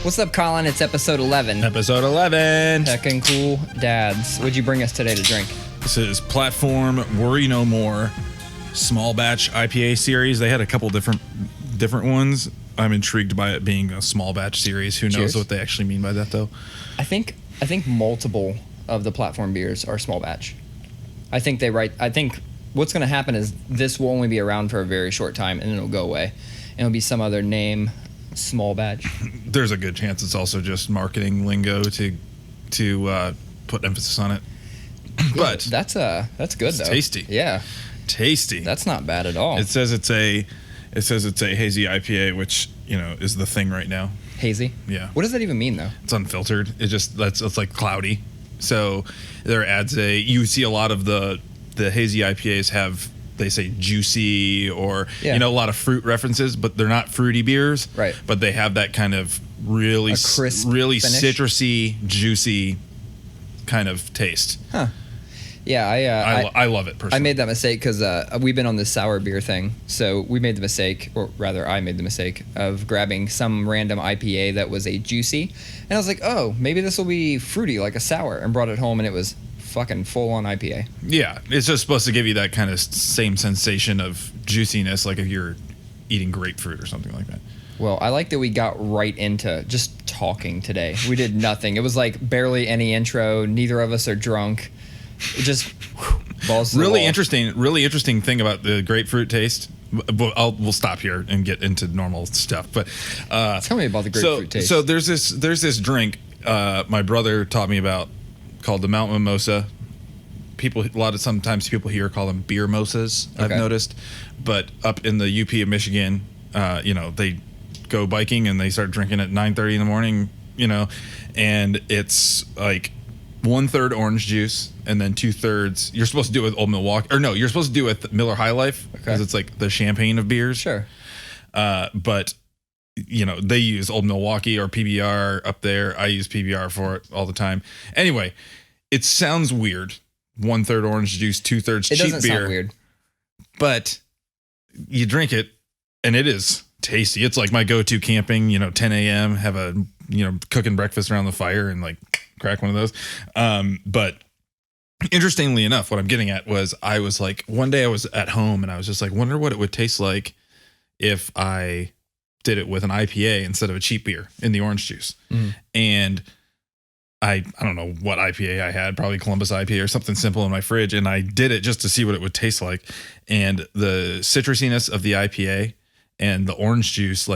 What's up, Colin? It's episode 11. Episode 11. Heckin Cool Dads. What'd you bring us today to drink? This is Platform Worry No More small batch IPA series. They had a couple different ones. I'm intrigued by it being a small batch series. Who knows what they actually mean by that, though? I think multiple of the Platform beers are small batch. I think what's going to happen is this will only be around for a very short time, and then it'll go away. And it'll be some other name, small batch. There's a good chance it's also just marketing lingo to put emphasis on it. But that's good though. Tasty. Yeah. Tasty. That's not bad at all. It says it's a hazy IPA, which, is the thing right now. Hazy? Yeah. What does that even mean though? It's unfiltered. It's like cloudy. So there adds you see a lot of the hazy IPAs have, they say juicy or a lot of fruit references, but they're not fruity beers. Right. But they have that kind of really crisp really finish. Citrusy, juicy kind of taste. Huh. Yeah, I love it personally. I made that mistake because we've been on this sour beer thing. So we made the mistake, or rather I made the mistake, of grabbing some random IPA that was a juicy. And I was like, oh, maybe this will be fruity like a sour, and brought it home and it was fucking full-on IPA. Yeah, it's just supposed to give you that kind of same sensation of juiciness, like if you're eating grapefruit or something like that. Well, I like that we got right into just talking today. We did nothing. It was like barely any intro. Neither of us are drunk. It just balls to the wall. Really interesting thing about the grapefruit taste. We'll stop here and get into normal stuff. But tell me about the grapefruit taste. So there's this drink my brother taught me about called the Mount Mimosa. Sometimes people here call them beer mosas. Okay. I've noticed, but up in the UP of Michigan, they go biking and they start drinking at 9:30 in the morning. And it's like 1/3 orange juice and then 2/3. You're supposed to do it with Old Milwaukee, or no, you're supposed to do it with Miller High Life because it's like the champagne of beers. Sure. But they use Old Milwaukee or PBR up there. I use PBR for it all the time. Anyway, it sounds weird. 1/3 orange juice, 2/3 cheap beer. It doesn't sound weird. But you drink it and it is tasty. It's like my go-to camping, 10 a.m., have a, cooking breakfast around the fire and like crack one of those. But interestingly enough, what I'm getting at was I was like, one day I was at home and I was just like, wonder what it would taste like if I did it with an IPA instead of a cheap beer in the orange juice. And I don't know what IPA I had, probably Columbus IPA or something simple in my fridge. And I did it just to see what it would taste like. And the citrusiness of the IPA and the orange juice,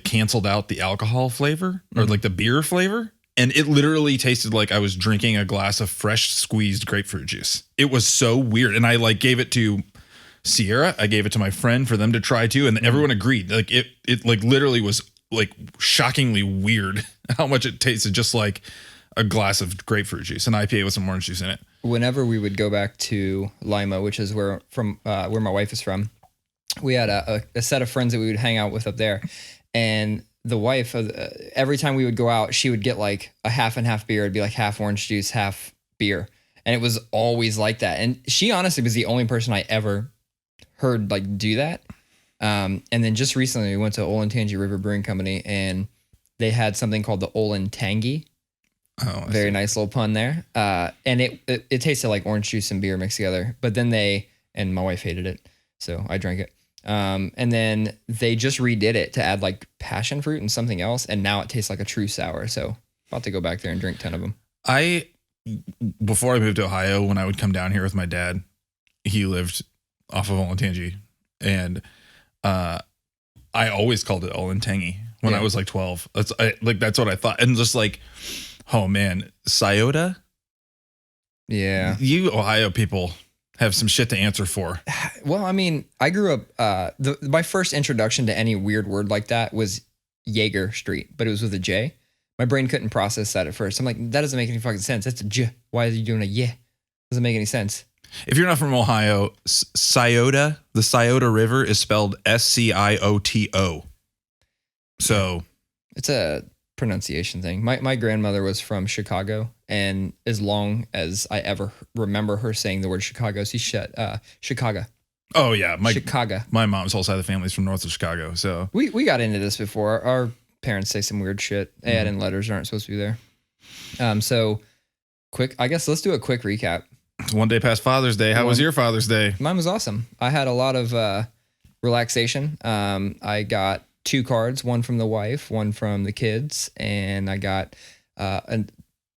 canceled out the alcohol flavor or like the beer flavor. And it literally tasted like I was drinking a glass of fresh squeezed grapefruit juice. It was so weird. And I gave it to Sierra. I gave it to my friend for them to try too. And everyone agreed. Like it literally was like shockingly weird how much it tasted just like a glass of grapefruit juice, an IPA with some orange juice in it. Whenever we would go back to Lima, which is where my wife is from, we had a set of friends that we would hang out with up there. And the wife, every time we would go out, she would get like a half and half beer. It'd be like half orange juice, half beer. And it was always like that. And she honestly was the only person I ever heard do that. And then just recently we went to Olentangy River Brewing Company and they had something called the Olentangy. Oh, very nice little pun there. And it tasted like orange juice and beer mixed together. But then and my wife hated it, so I drank it. And then they just redid it to add like passion fruit and something else. And now it tastes like a true sour. So about to go back there and drink 10 of them. Before I moved to Ohio, when I would come down here with my dad, he lived off of Olentangy. And I always called it Olentangy when I was like 12. That's what I thought. And just like, oh man, Scioto? Yeah. You Ohio people have some shit to answer for. Well, I mean, I grew up, my first introduction to any weird word like that was Jaeger Street, but it was with a J. My brain couldn't process that at first. I'm like, that doesn't make any fucking sense. That's a J. Why are you doing a yeah? Doesn't make any sense. If you're not from Ohio, Scioto, the Scioto River is spelled Scioto. So it's a pronunciation thing. My grandmother was from Chicago, and as long as I ever remember her saying the word Chicago, Chicago. Oh yeah, Chicago. My mom's whole side of the family's from north of Chicago, so we got into this before. Our parents say some weird shit. They add in letters that aren't supposed to be there. So quick, I guess let's do a quick recap. It's one day past Father's Day. How was your Father's Day? Mine was awesome. I had a lot of relaxation. I got 2 cards, one from the wife, one from the kids, and I got a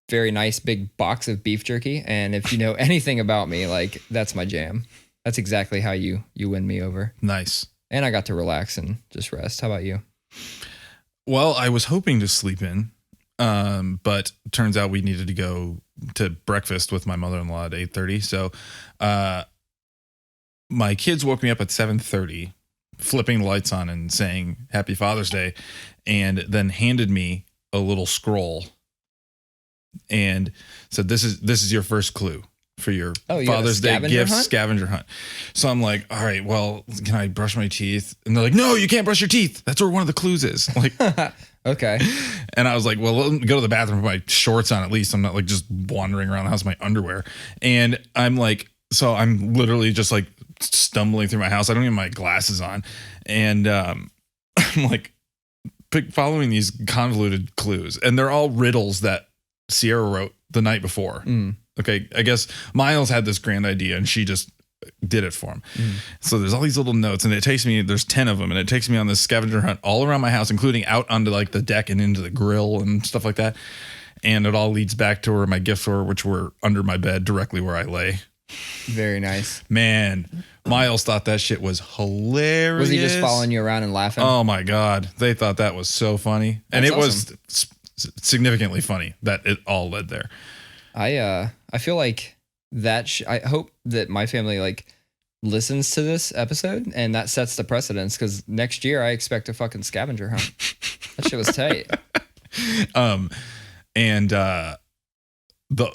very nice big box of beef jerky. And if you know anything about me, like that's my jam. That's exactly how you win me over. Nice. And I got to relax and just rest. How about you? Well, I was hoping to sleep in, but turns out we needed to go to breakfast with my mother-in-law at 8:30. So my kids woke me up at 7:30, flipping the lights on and saying Happy Father's Day, and then handed me a little scroll and said, this is your first clue for your Father's Day gift scavenger hunt. So I'm like, all right, well, can I brush my teeth? And they're like, no, you can't brush your teeth. That's where one of the clues is. Like, okay. And I was like, well, let me go to the bathroom with my shorts on at least. I'm not like just wandering around the house in my underwear. And I'm like, so I'm literally just like stumbling through my house. I don't even have my glasses on. And I'm like following these convoluted clues. And they're all riddles that Sierra wrote the night before. Okay, I guess Miles had this grand idea and she just did it for him. So there's all these little notes and it takes me, there's 10 of them, and it takes me on this scavenger hunt all around my house, including out onto like the deck and into the grill and stuff like that. And it all leads back to where my gifts were, which were under my bed, directly where I lay. Very nice. Man, Miles thought that shit was hilarious. Was he just following you around and laughing? Oh my God. They thought that was so funny. And it was significantly funny that it all led there. I feel like that I hope that my family like listens to this episode and that sets the precedence, because next year I expect a fucking scavenger hunt. That shit was tight.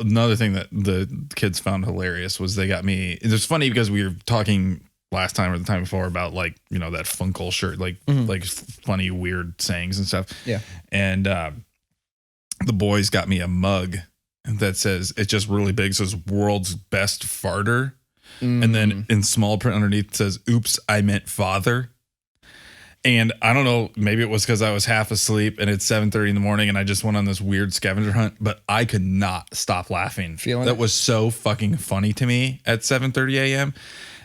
Another thing that the kids found hilarious was they got me. It was funny because we were talking last time or the time before about like, you know, that Funkle shirt, like like funny weird sayings and stuff. Yeah. And the boys got me a mug that says, it's just really big, says world's best farter. And then in small print underneath says, oops, I meant father. And I don't know, maybe it was because I was half asleep and it's 7:30 in the morning and I just went on this weird scavenger hunt, but I could not stop laughing. That was so fucking funny to me at 7:30 a.m.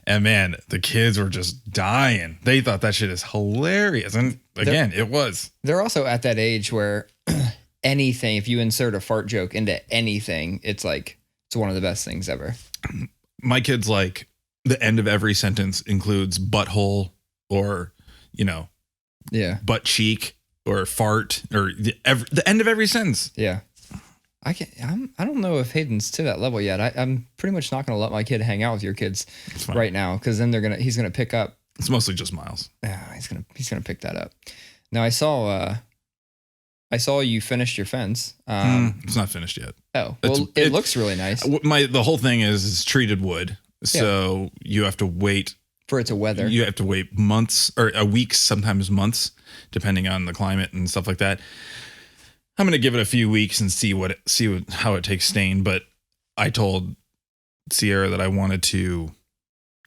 And man, the kids were just dying. They thought that shit is hilarious. And again, it was. They're also at that age where anything, if you insert a fart joke into anything, it's like, it's one of the best things ever. My kids, like, the end of every sentence includes butthole or, you know, butt cheek or fart or the end of every sentence. Yeah. I don't know if Hayden's to that level yet. I'm pretty much not going to let my kid hang out with your kids right now, because then he's going to pick up. It's mostly just Miles. Yeah, he's going to pick that up. Now I saw you finished your fence. It's not finished yet. Oh, well, it looks really nice. The whole thing is treated wood. So you have to wait for it to weather. You have to wait months or a week, sometimes months, depending on the climate and stuff like that. I'm going to give it a few weeks and see how it takes stain. But I told Sierra that I wanted to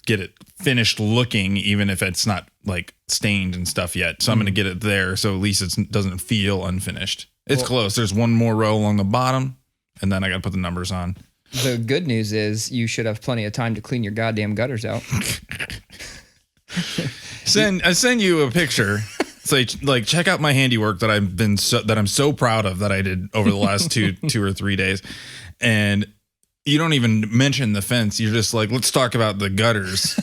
get it finished looking, even if it's not like stained and stuff yet. So I'm going to get it there, so at least it doesn't feel unfinished. It's close. There's one more row along the bottom, and then I got to put the numbers on. The good news is you should have plenty of time to clean your goddamn gutters out. I send you a picture. It's like check out my handiwork that I'm so proud of that I did over the last two or 3 days, and you don't even mention the fence. You're just like, let's talk about the gutters.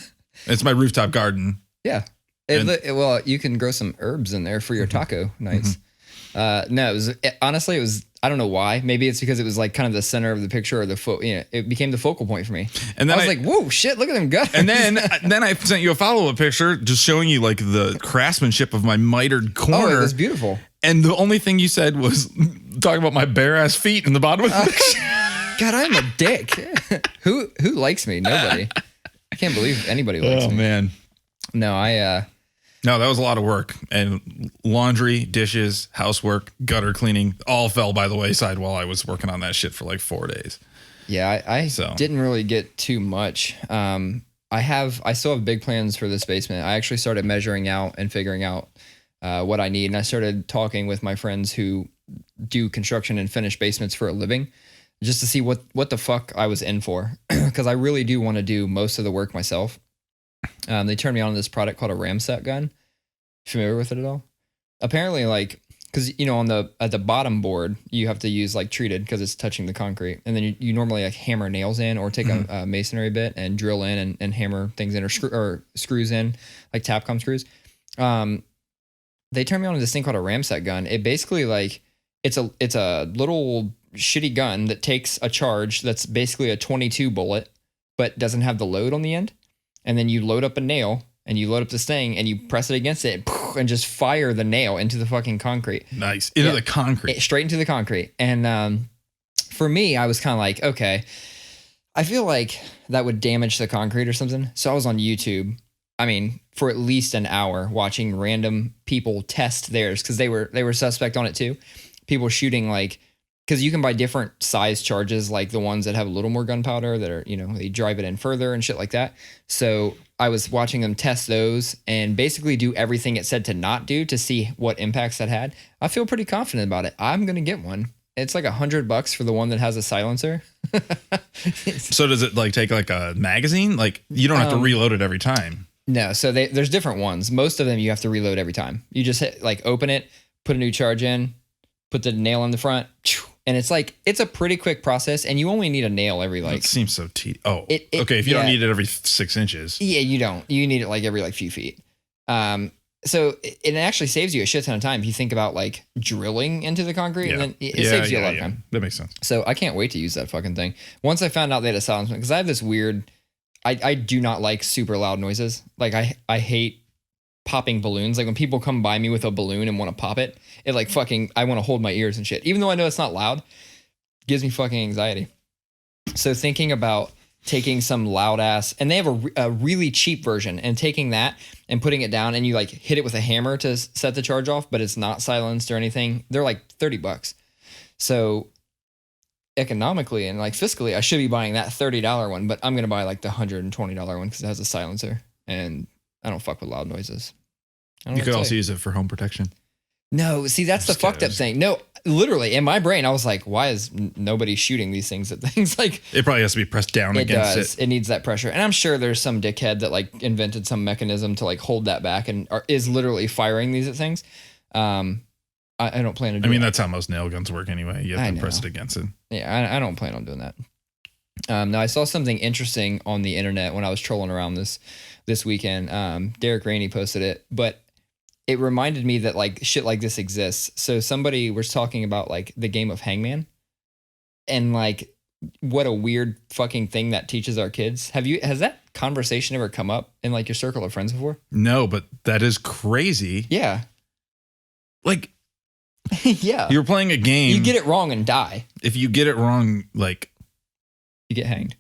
It's my rooftop garden. Yeah. Well, you can grow some herbs in there for your taco nights. No, honestly, it was, I don't know why. Maybe it's because it was like kind of the center of the picture, or it became the focal point for me. And then I was like, whoa, shit, look at them gutters. And then I sent you a follow-up picture just showing you like the craftsmanship of my mitered corner. Oh, it was beautiful. And the only thing you said was talking about my bare ass feet in the bottom of the picture. God, I'm a dick. Who likes me? Nobody. I can't believe anybody likes me. Oh man. No, No, that was a lot of work, and laundry, dishes, housework, gutter cleaning, all fell by the wayside while I was working on that shit for like 4 days. Yeah, I didn't really get too much. I still have big plans for this basement. I actually started measuring out and figuring out what I need. And I started talking with my friends who do construction and finish basements for a living, just to see what the fuck I was in for. Because I really do want to do most of the work myself. They turned me on to this product called a Ramset gun. Familiar with it at all? Apparently, like, because at the bottom board you have to use like treated because it's touching the concrete, and then you normally like hammer nails in or take a masonry bit and drill in and hammer things in or screws in like Tapcom screws. They turned me on to this thing called a Ramset gun. It basically like it's a little shitty gun that takes a charge that's basically a 22 bullet, but doesn't have the load on the end. And then you load up a nail and you load up this thing and you press it against it and just fire the nail into the fucking concrete. Nice. Into the concrete. Straight into the concrete. And for me, I was kind of like, okay, I feel like that would damage the concrete or something. So I was on YouTube, I mean, for at least an hour watching random people test theirs because they were suspect on it too. People shooting like, because you can buy different size charges, like the ones that have a little more gunpowder that are, they drive it in further and shit like that. So I was watching them test those and basically do everything it said to not do to see what impacts that had. I feel pretty confident about it. I'm going to get one. It's like $100 for the one that has a silencer. So does it like take like a magazine? Like you don't have to reload it every time. No. So there's different ones. Most of them you have to reload every time. You just hit, like open it, put a new charge in, put the nail in the front. And it's a pretty quick process, and you only need a nail every like. It seems so tedious. Oh, okay. If you don't need it every 6 inches. Yeah, you don't. You need it like every like few feet. So it actually saves you a shit ton of time if you think about like drilling into the concrete. Yeah. And then it saves you a lot of time. That makes sense. So I can't wait to use that fucking thing. Once I found out they had a silencer, because I have this weird. I do not like super loud noises. Like I hate popping balloons. Like when people come by me with a balloon and want to pop it, it like fucking, I want to hold my ears and shit. Even though I know it's not loud, it gives me fucking anxiety. So thinking about taking some loud ass, and they have a really cheap version, and taking that and putting it down and you like hit it with a hammer to set the charge off, but it's not silenced or anything. They're like $30. So economically and like fiscally, I should be buying that $30 one, but I'm going to buy like the $120 one because it has a silencer, and I don't fuck with loud noises. You could also use it for home protection. No, see, that's the fucked up thing. No, literally, in my brain, I was like, why is nobody shooting these things at things? Like, it probably has to be pressed down against it. It needs that pressure. And I'm sure there's some dickhead that like invented some mechanism to like hold that back and is literally firing these at things. I don't plan to do that. I mean, that's how most nail guns work anyway. You have to press it against it. Yeah, I don't plan on doing that. Now, I saw something interesting on the internet when I was trolling around this weekend. Derek Rainey posted it, but it reminded me that like shit like this exists. So somebody was talking about like the game of Hangman, and like what a weird fucking thing that teaches our kids. Has that conversation ever come up in like your circle of friends before? No, but that is crazy. Yeah. Like, yeah. You're playing a game. You get it wrong and die. If you get it wrong, like, you get hanged.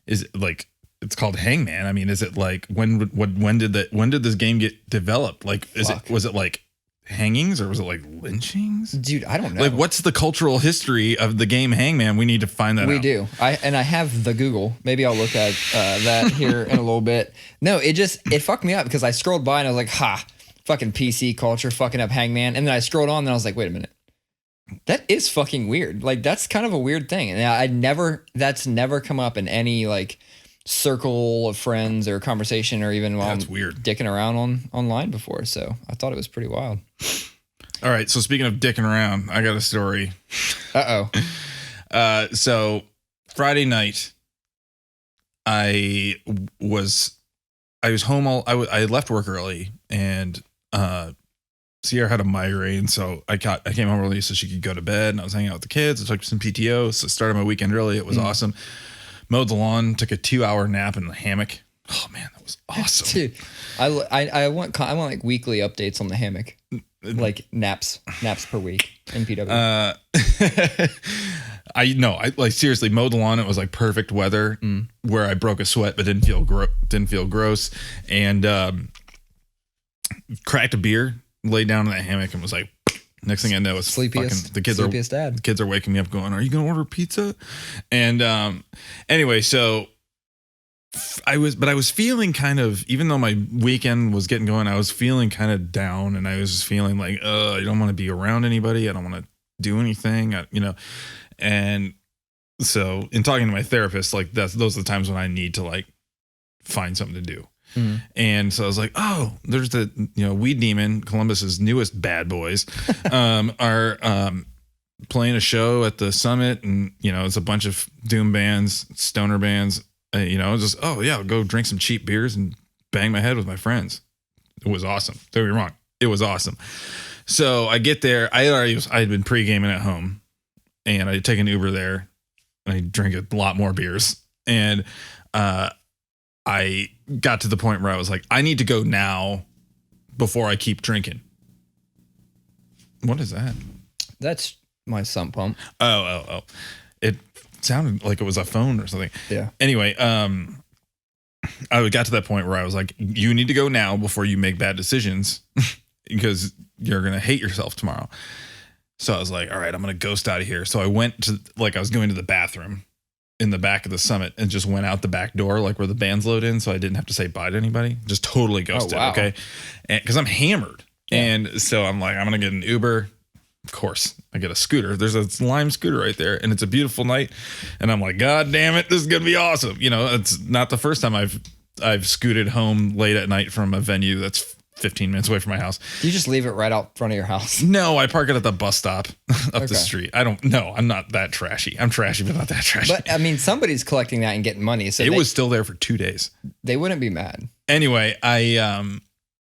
Is it like, it's called Hangman? I mean, is it like when did this game get developed? Like, was it like hangings or was it like lynchings? Dude, I don't know. Like, what's the cultural history of the game Hangman? We need to find that out. We do. I have the Google. Maybe I'll look at that here in a little bit. No, it fucked me up because I scrolled by and I was like, ha, fucking PC culture fucking up Hangman. And then I scrolled on and I was like, wait a minute. That is fucking weird. Like, that's kind of a weird thing. And that's never come up in any like circle of friends or conversation or even while I'm weird dicking around online before. So I thought it was pretty wild. All right. So speaking of dicking around, I got a story. So Friday night, I was home I left work early, and Sierra had a migraine, so I came home early so she could go to bed, and I was hanging out with the kids. I took some PTO, so started my weekend early. It was awesome. Mowed the lawn, took a 2-hour nap in the hammock. Oh man, that was awesome. Dude, I want like weekly updates on the hammock, like naps per week in PW. I like seriously mowed the lawn. It was like perfect weather where I broke a sweat but didn't feel gross, and cracked a beer, laid down in that hammock, and was like, next thing I know, it's sleepiest dad. The kids are waking me up going, are you going to order pizza? And anyway, so I was feeling kind of, even though my weekend was getting going, I was feeling kind of down, and I was just feeling like, I don't want to be around anybody. I don't want to do anything, and so in talking to my therapist, like those are the times when I need to like find something to do. Mm-hmm. And so I was like, oh, there's the, Weed Demon, Columbus's newest bad boys, are playing a show at the Summit, and it's a bunch of doom bands, stoner bands. Just, I'll go drink some cheap beers and bang my head with my friends. It was awesome. Don't get me wrong, it was awesome. So I get there. I had been pre-gaming at home, and I take an Uber there, and I drink a lot more beers, and I got to the point where I was like, I need to go now before I keep drinking. What is that? That's my sump pump. Oh. It sounded like it was a phone or something. Yeah. Anyway, I got to that point where I was like, you need to go now before you make bad decisions because you're going to hate yourself tomorrow. So I was like, all right, I'm going to ghost out of here. So I went to, I was going to the bathroom in the back of the Summit and just went out the back door, like where the bands load in. So I didn't have to say bye to anybody. Just totally ghosted. Oh, wow. Okay. And cause I'm hammered. Yeah. And so I'm like, I'm going to get an Uber. Of course, I get a scooter. There's a Lime scooter right there, and it's a beautiful night. And I'm like, God damn it, this is gonna be awesome. It's not the first time I've scooted home late at night from a venue that's 15 minutes away from my house. You just leave it right out front of your house? No, I park it at the bus stop up the street. I'm not that trashy. I'm trashy, but not that trashy. But I mean, somebody's collecting that and getting money. So it was still there for 2 days. They wouldn't be mad. Anyway,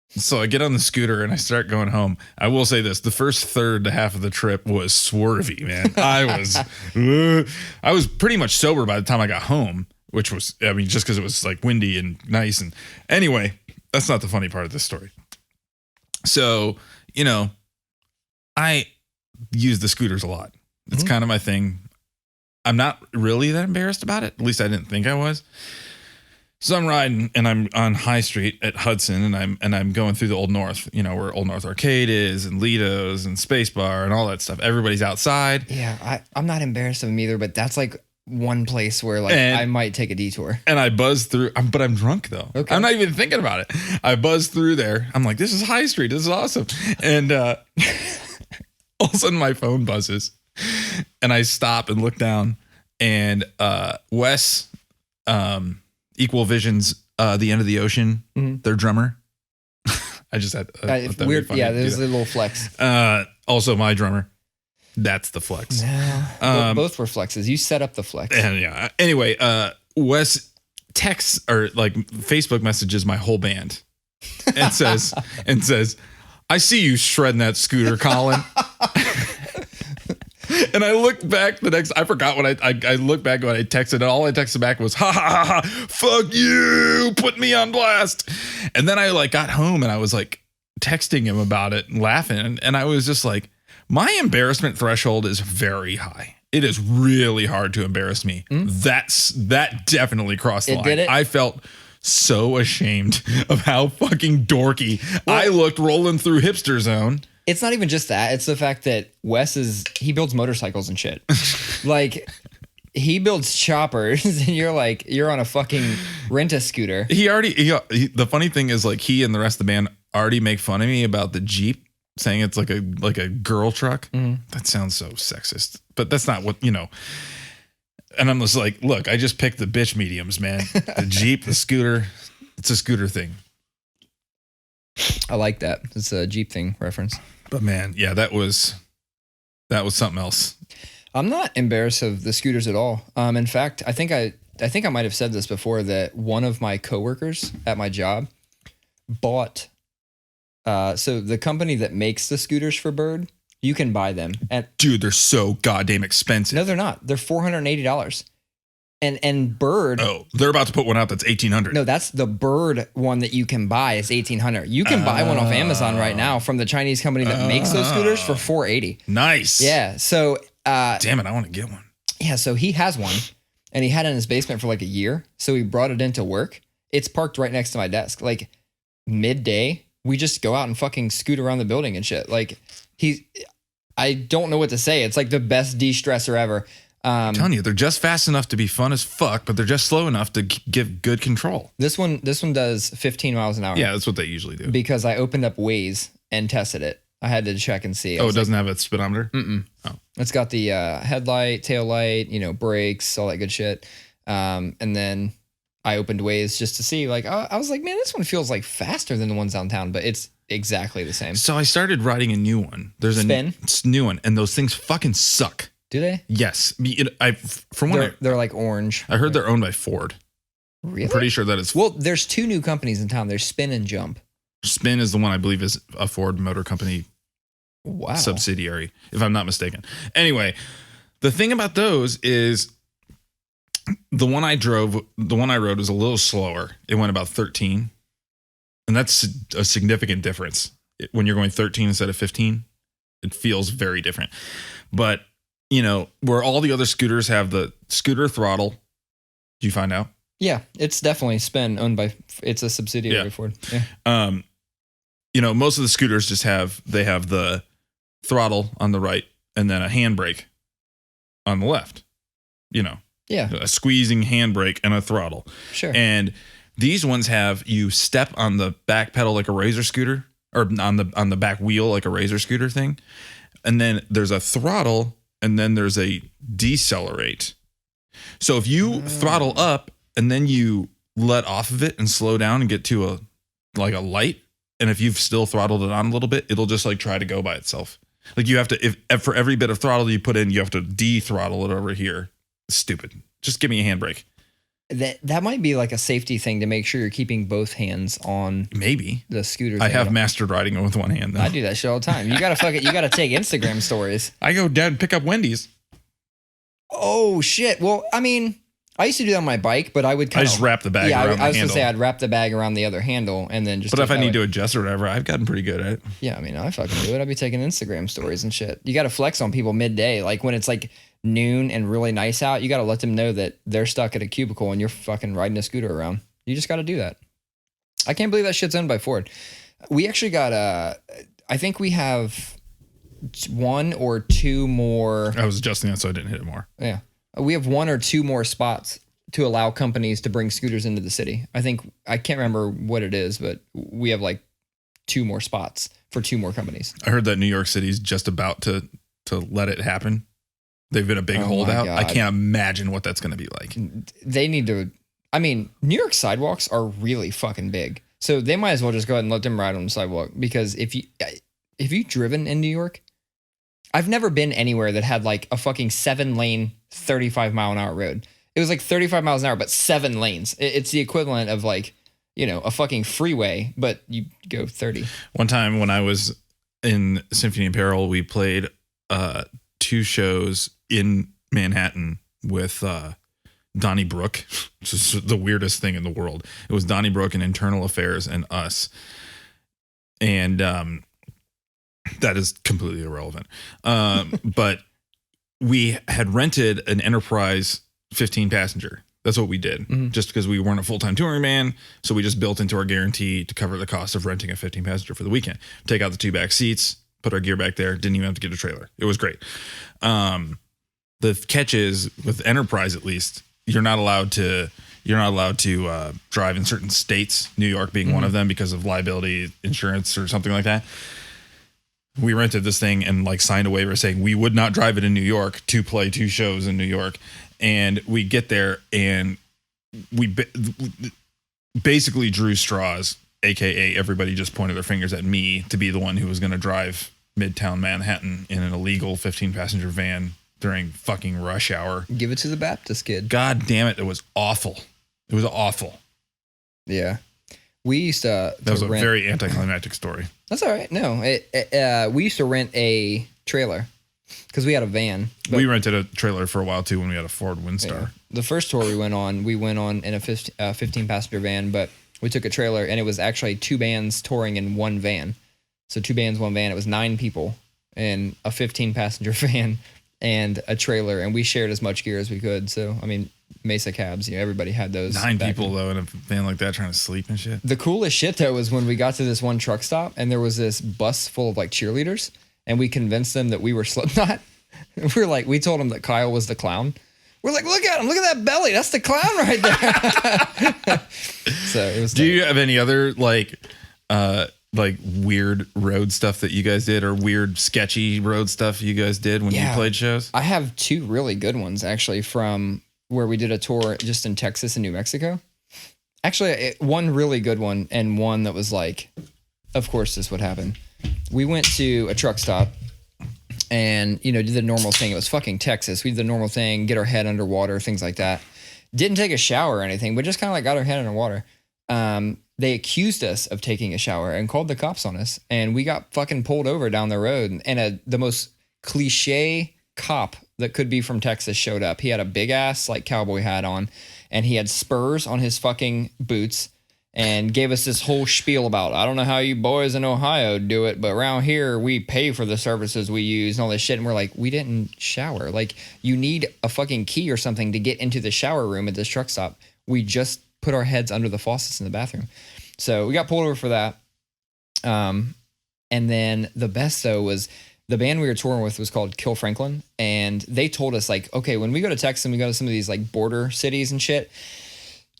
so I get on the scooter and I start going home. I will say this: the first third to half of the trip was swervy, man. I was pretty much sober by the time I got home, which was, just because it was like windy and nice. And anyway, that's not the funny part of this story. So, I use the scooters a lot. It's kind of my thing. I'm not really that embarrassed about it. At least I didn't think I was. So I'm riding, and I'm on High Street at Hudson, and I'm going through the Old North, where Old North Arcade is, and Lido's, and Space Bar, and all that stuff. Everybody's outside. Yeah, I'm not embarrassed of them either, but that's like one place where I might take a detour. And I buzz through, but I'm drunk though. Okay. I'm not even thinking about it. I buzz through there. I'm like, this is High Street. This is awesome. And all of a sudden my phone buzzes, and I stop and look down, and Wes, Equal Vision's The End of the Ocean, their drummer. I just had weird. Yeah, there's a little flex. Also my drummer. That's the flex. No, both were flexes. You set up the flex. And yeah. Anyway, Wes texts or Facebook messages my whole band and says, I see you shredding that scooter, Colin. And I looked back I forgot what I looked back when I texted, and all I texted back was, ha ha ha, fuck you, put me on blast. And then I got home, and I was texting him about it and laughing. And I was just like, my embarrassment threshold is very high. It is really hard to embarrass me. That definitely crossed the line. Did it? I felt so ashamed of how fucking dorky I looked rolling through hipster zone. It's not even just that. It's the fact that he builds motorcycles and shit. He builds choppers, and you're on a fucking rent-a-scooter. The funny thing is he and the rest of the band already make fun of me about the Jeep, saying it's like a girl truck. That sounds so sexist, but that's not what, And I'm just like, look, I just picked the bitch mediums, man. The Jeep, the scooter, it's a scooter thing. I like that. It's a Jeep thing reference. But man, yeah, that was something else. I'm not embarrassed of the scooters at all. In fact, I think I might have said this before, that one of my coworkers at my job bought. So the company that makes the scooters for Bird, you can buy them. Dude, they're so goddamn expensive. No, they're not. They're $480. And Bird. Oh, they're about to put one out that's $1,800. No, that's the Bird one that you can buy is $1,800. You can buy one off Amazon right now from the Chinese company that makes those scooters for $480. Nice. Yeah. So. Damn it, I want to get one. Yeah. So he has one, and he had it in his basement for a year. So he brought it into work. It's parked right next to my desk. Midday, we just go out and fucking scoot around the building and shit. I don't know what to say. It's the best de-stressor ever. I'm telling you, they're just fast enough to be fun as fuck, but they're just slow enough to give good control. This one does 15 miles an hour. Yeah, that's what they usually do. Because I opened up Waze and tested it. I had to check and see. Oh, it doesn't have a speedometer? Mm-mm. Oh. It's got the headlight, tail light, brakes, all that good shit. And then I opened Waze just to see, like, I was like, man, this one feels like faster than the ones downtown, but it's exactly the same. So I started riding a new one. There's Spin? a new one, and those things fucking suck. Do they? Yes. They're like orange. I heard they're owned by Ford. Really? I'm pretty sure that it's... Well, there's two new companies in town. There's Spin and Jump. Spin is the one I believe is a Ford Motor Company subsidiary, if I'm not mistaken. Anyway, the thing about those is the one I rode was a little slower. It went about 13. And that's a significant difference. When you're going 13 instead of 15, it feels very different. But, where all the other scooters have the scooter throttle, did you find out? Yeah, it's definitely Spin, owned by, it's a subsidiary of Ford. Yeah. Most of the scooters have the throttle on the right and then a handbrake on the left. Yeah. A squeezing handbrake and a throttle. Sure. And these ones have you step on the back pedal like a razor scooter, or on the back wheel like a razor scooter thing. And then there's a throttle and then there's a decelerate. So if you throttle up and then you let off of it and slow down and get to a light, and if you've still throttled it on a little bit, it'll just like try to go by itself. Like you have to, if for every bit of throttle you put in, you have to de-throttle it over here. Stupid. Just give me a handbrake. That might be like a safety thing to make sure you're keeping both hands on maybe the scooter. I have mastered riding it with one hand though. I do that shit all the time. You gotta take Instagram stories. I go down and pick up Wendy's. Oh shit. Well, I mean, I used to do that on my bike, but I would I just wrap the bag around the handle. I was gonna say I'd wrap the bag around the other handle and then just. But if I need to adjust or whatever, I've gotten pretty good at it. Yeah, I mean, I fucking do it. I'd be taking Instagram stories and shit. You got to flex on people midday, like when it's like noon and really nice out. You got to let them know that they're stuck at a cubicle and you're fucking riding a scooter around. You just got to do that. I can't believe that shit's owned by Ford. We actually got I think we have one or two more. I was adjusting that so I didn't hit it more. Yeah. We have one or two more spots to allow companies to bring scooters into the city. I can't remember what it is, but we have like two more spots for two more companies. I heard that New York City's just about to let it happen. They've been a big holdout. I can't imagine what that's going to be like. They need to, New York sidewalks are really fucking big. So they might as well just go ahead and let them ride on the sidewalk, because if you've driven in New York, I've never been anywhere that had like a fucking 7-lane, 35-mile-an-hour road. It was like 35 miles an hour, but 7 lanes. It's the equivalent of like, a fucking freeway, but you go 30. One time when I was in Symphony and Peril, we played 2 shows in Manhattan with Donnie Brooke, which is the weirdest thing in the world. It was Donnie Brooke and Internal Affairs and us. And that is completely irrelevant. But we had rented an Enterprise 15 passenger. That's what we did, just because we weren't a full-time touring band. So we just built into our guarantee to cover the cost of renting a 15 passenger for the weekend. Take out the 2 back seats, put our gear back there. Didn't even have to get a trailer. It was great. The catch is with Enterprise, at least, you're not allowed to drive in certain states, New York being one of them, because of liability insurance or something like that. We rented this thing and like signed a waiver saying we would not drive it in New York to play 2 shows in New York. And we get there and we basically drew straws, AKA everybody just pointed their fingers at me to be the one who was going to drive Midtown Manhattan in an illegal 15-passenger van during fucking rush hour. Give it to the Baptist kid. God damn it. It was awful. It was awful. Yeah. We used to That was a very anticlimactic story. That's all right. No, we used to rent a trailer because we had a van. We rented a trailer for a while too when we had a Ford Windstar. Yeah. The first tour we went on in a 15-passenger van, but we took a trailer and it was actually 2 bands touring in one van. So 2 bands, 1 van. It was 9 people in a 15-passenger van and a trailer, and we shared as much gear as we could. So, Mesa cabs, everybody had those. 9 people though in a van like that trying to sleep and shit. The coolest shit though was when we got to this one truck stop and there was this bus full of like cheerleaders, and we convinced them that we were Slipknot. We're like, we told him that Kyle was the clown. We're like, look at him. Look at that belly. That's the clown right there. So it was. Do you have any other like weird road stuff that you guys did, or weird sketchy road stuff you guys did when you played shows? I have two really good ones actually from where we did a tour just in Texas and New Mexico. Actually, one really good one and one that was like, of course this would happen. We went to a truck stop and, you know, did the normal thing. It was fucking Texas. We did the normal thing, get our head underwater, things like that. Didn't take a shower or anything, but just kind of like got our head underwater. They accused us of taking a shower and called the cops on us. And we got fucking pulled over down the road. And the most cliche cop that could be from Texas showed up. He had a big ass like cowboy hat on and he had spurs on his fucking boots and gave us this whole spiel about, I don't know how you boys in Ohio do it, but around here we pay for the services we use and all this shit. And we're like, we didn't shower. Like, you need a fucking key or something to get into the shower room at this truck stop. We just put our heads under the faucets in the bathroom. So we got pulled over for that. And then the best though was the band we were touring with was called Kill Franklin. And they told us like, okay, when we go to Texas and we go to some of these like border cities and shit,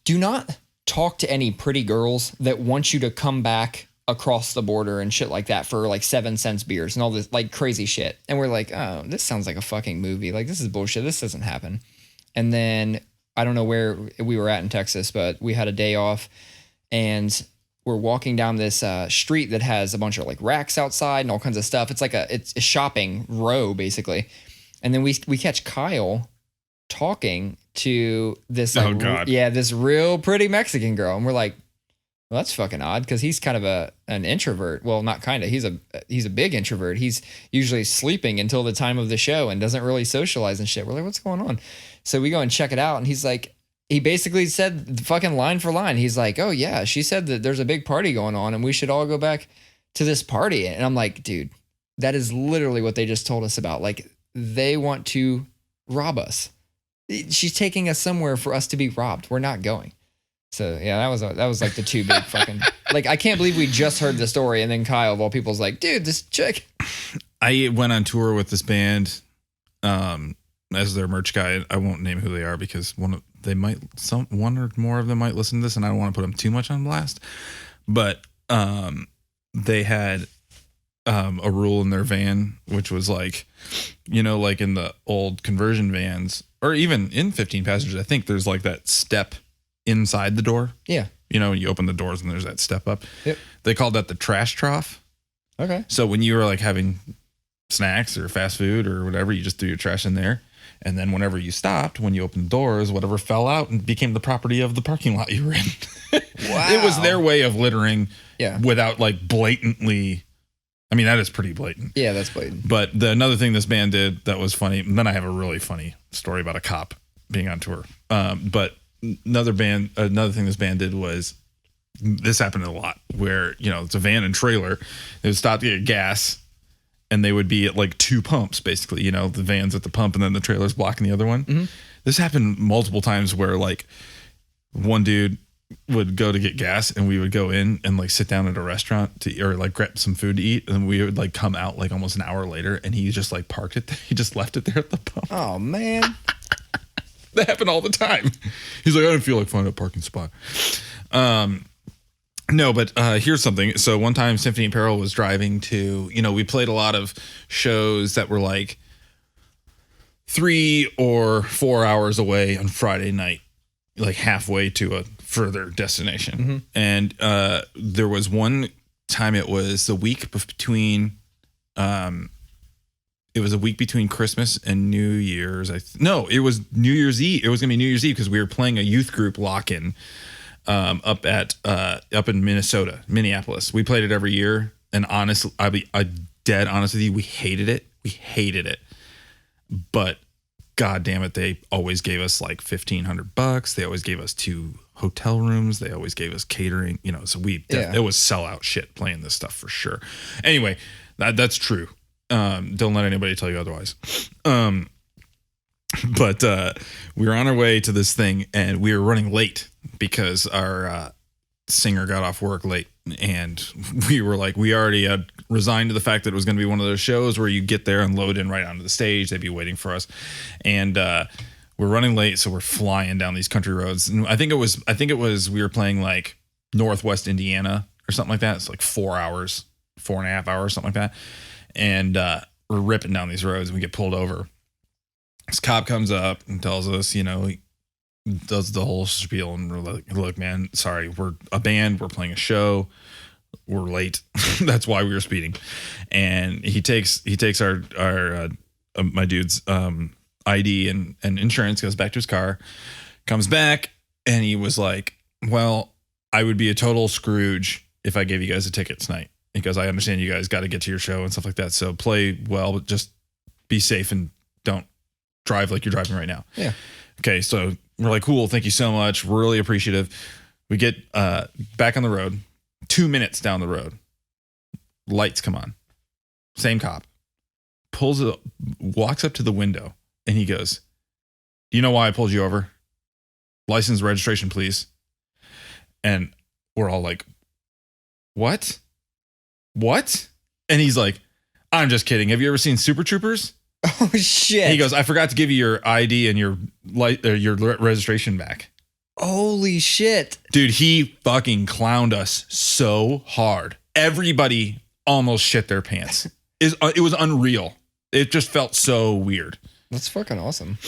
do not talk to any pretty girls that want you to come back across the border and shit like that for like 7 cents beers and all this like crazy shit. And we're like, oh, this sounds like a fucking movie. Like, this is bullshit. This doesn't happen. And then I don't know where we were at in Texas, but we had a day off and we're walking down this street that has a bunch of like racks outside and all kinds of stuff. It's like it's a shopping row basically. And then we catch Kyle talking to this like, this real pretty Mexican girl, and we're like, well, that's fucking odd because he's kind of an introvert. Well, not kind of. He's a big introvert. He's usually sleeping until the time of the show and doesn't really socialize and shit. We're like, what's going on? So we go and check it out, and he's like, he basically said fucking line for line. He's like, oh yeah, she said that there's a big party going on and we should all go back to this party. And I'm like, dude, that is literally what they just told us about. Like, they want to rob us. She's taking us somewhere for us to be robbed. We're not going. So yeah, that was like the two big fucking, like, I can't believe we just heard the story. And then Kyle of all people's like, dude, this chick. I went on tour with this band, as their merch guy. I won't name who they are because one or more of them might listen to this and I don't want to put them too much on blast, but, they had, a rule in their van, which was like, you know, like in the old conversion vans or even in 15 passengers, I think there's like that step inside the door. Yeah. You know, you open the doors and there's that step up. Yep. They called that the trash trough. Okay. So when you were like having snacks or fast food or whatever, you just threw your trash in there. And then whenever you stopped, when you opened the doors, whatever fell out and became the property of the parking lot you were in. Wow. It was their way of littering without like blatantly. I mean, that is pretty blatant. Yeah, that's blatant. But another thing this band did that was funny, and then I have a really funny story about a cop being on tour. But another thing this band did was, this happened a lot, where, you know, it's a van and trailer. They would stop to get gas, and they would be at like two pumps, basically. You know, the van's at the pump, and then the trailer's blocking the other one. Mm-hmm. This happened multiple times where like one dude would go to get gas and we would go in and like sit down at a restaurant or like grab some food to eat, and we would like come out like almost an hour later and he just like parked it there. He just left it there at the pump. Oh man. That happened all the time. He's like, I didn't feel like finding a parking spot. No, but here's something. So one time Symphony Apparel was driving to, you know, we played a lot of shows that were like 3 or 4 hours away on Friday night, like halfway to a further destination. Mm-hmm. And there was one time, it was the week between Christmas and New Year's. No, it was New Year's Eve. It was gonna be New Year's Eve because we were playing a youth group lock-in up in Minneapolis. We played it every year, and honestly, I'll be dead honest with you, we hated it. But God damn it, they always gave us like $1,500. They always gave us 2 hotel rooms. They always gave us catering, you know, so it was sellout shit playing this stuff for sure. Anyway, that's true. Don't let anybody tell you otherwise. But we were on our way to this thing and we were running late because our singer got off work late, and we were like, we already had resigned to the fact that it was going to be one of those shows where you get there and load in right onto the stage. They'd be waiting for us, and we're running late, so we're flying down these country roads. And I think it was we were playing like Northwest Indiana or something like that. It's like 4 hours, 4.5 hours, something like that. And we're ripping down these roads, and we get pulled over. This cop comes up and tells us, he does the whole spiel, and we're like, look, man, sorry, we're a band, we're playing a show, we're late. That's why we were speeding. And he takes our my dude's ID and insurance, goes back to his car, comes back, and he was like, well, I would be a total Scrooge if I gave you guys a ticket tonight, because I understand you guys got to get to your show and stuff like that. So play well, but just be safe and don't drive like you're driving right now. Yeah. Okay. So we're like, cool. Thank you so much. Really appreciative. We get back on the road, 2 minutes down the road, lights come on. Same cop walks up to the window, and he goes, "Do you know why I pulled you over? License, registration, please." And we're all like, what? And he's like, "I'm just kidding. Have you ever seen Super Troopers?" Oh shit. And he goes, "I forgot to give you your ID and your registration back." Holy shit. Dude, he fucking clowned us so hard. Everybody almost shit their pants. It was unreal. It just felt so weird. That's fucking awesome.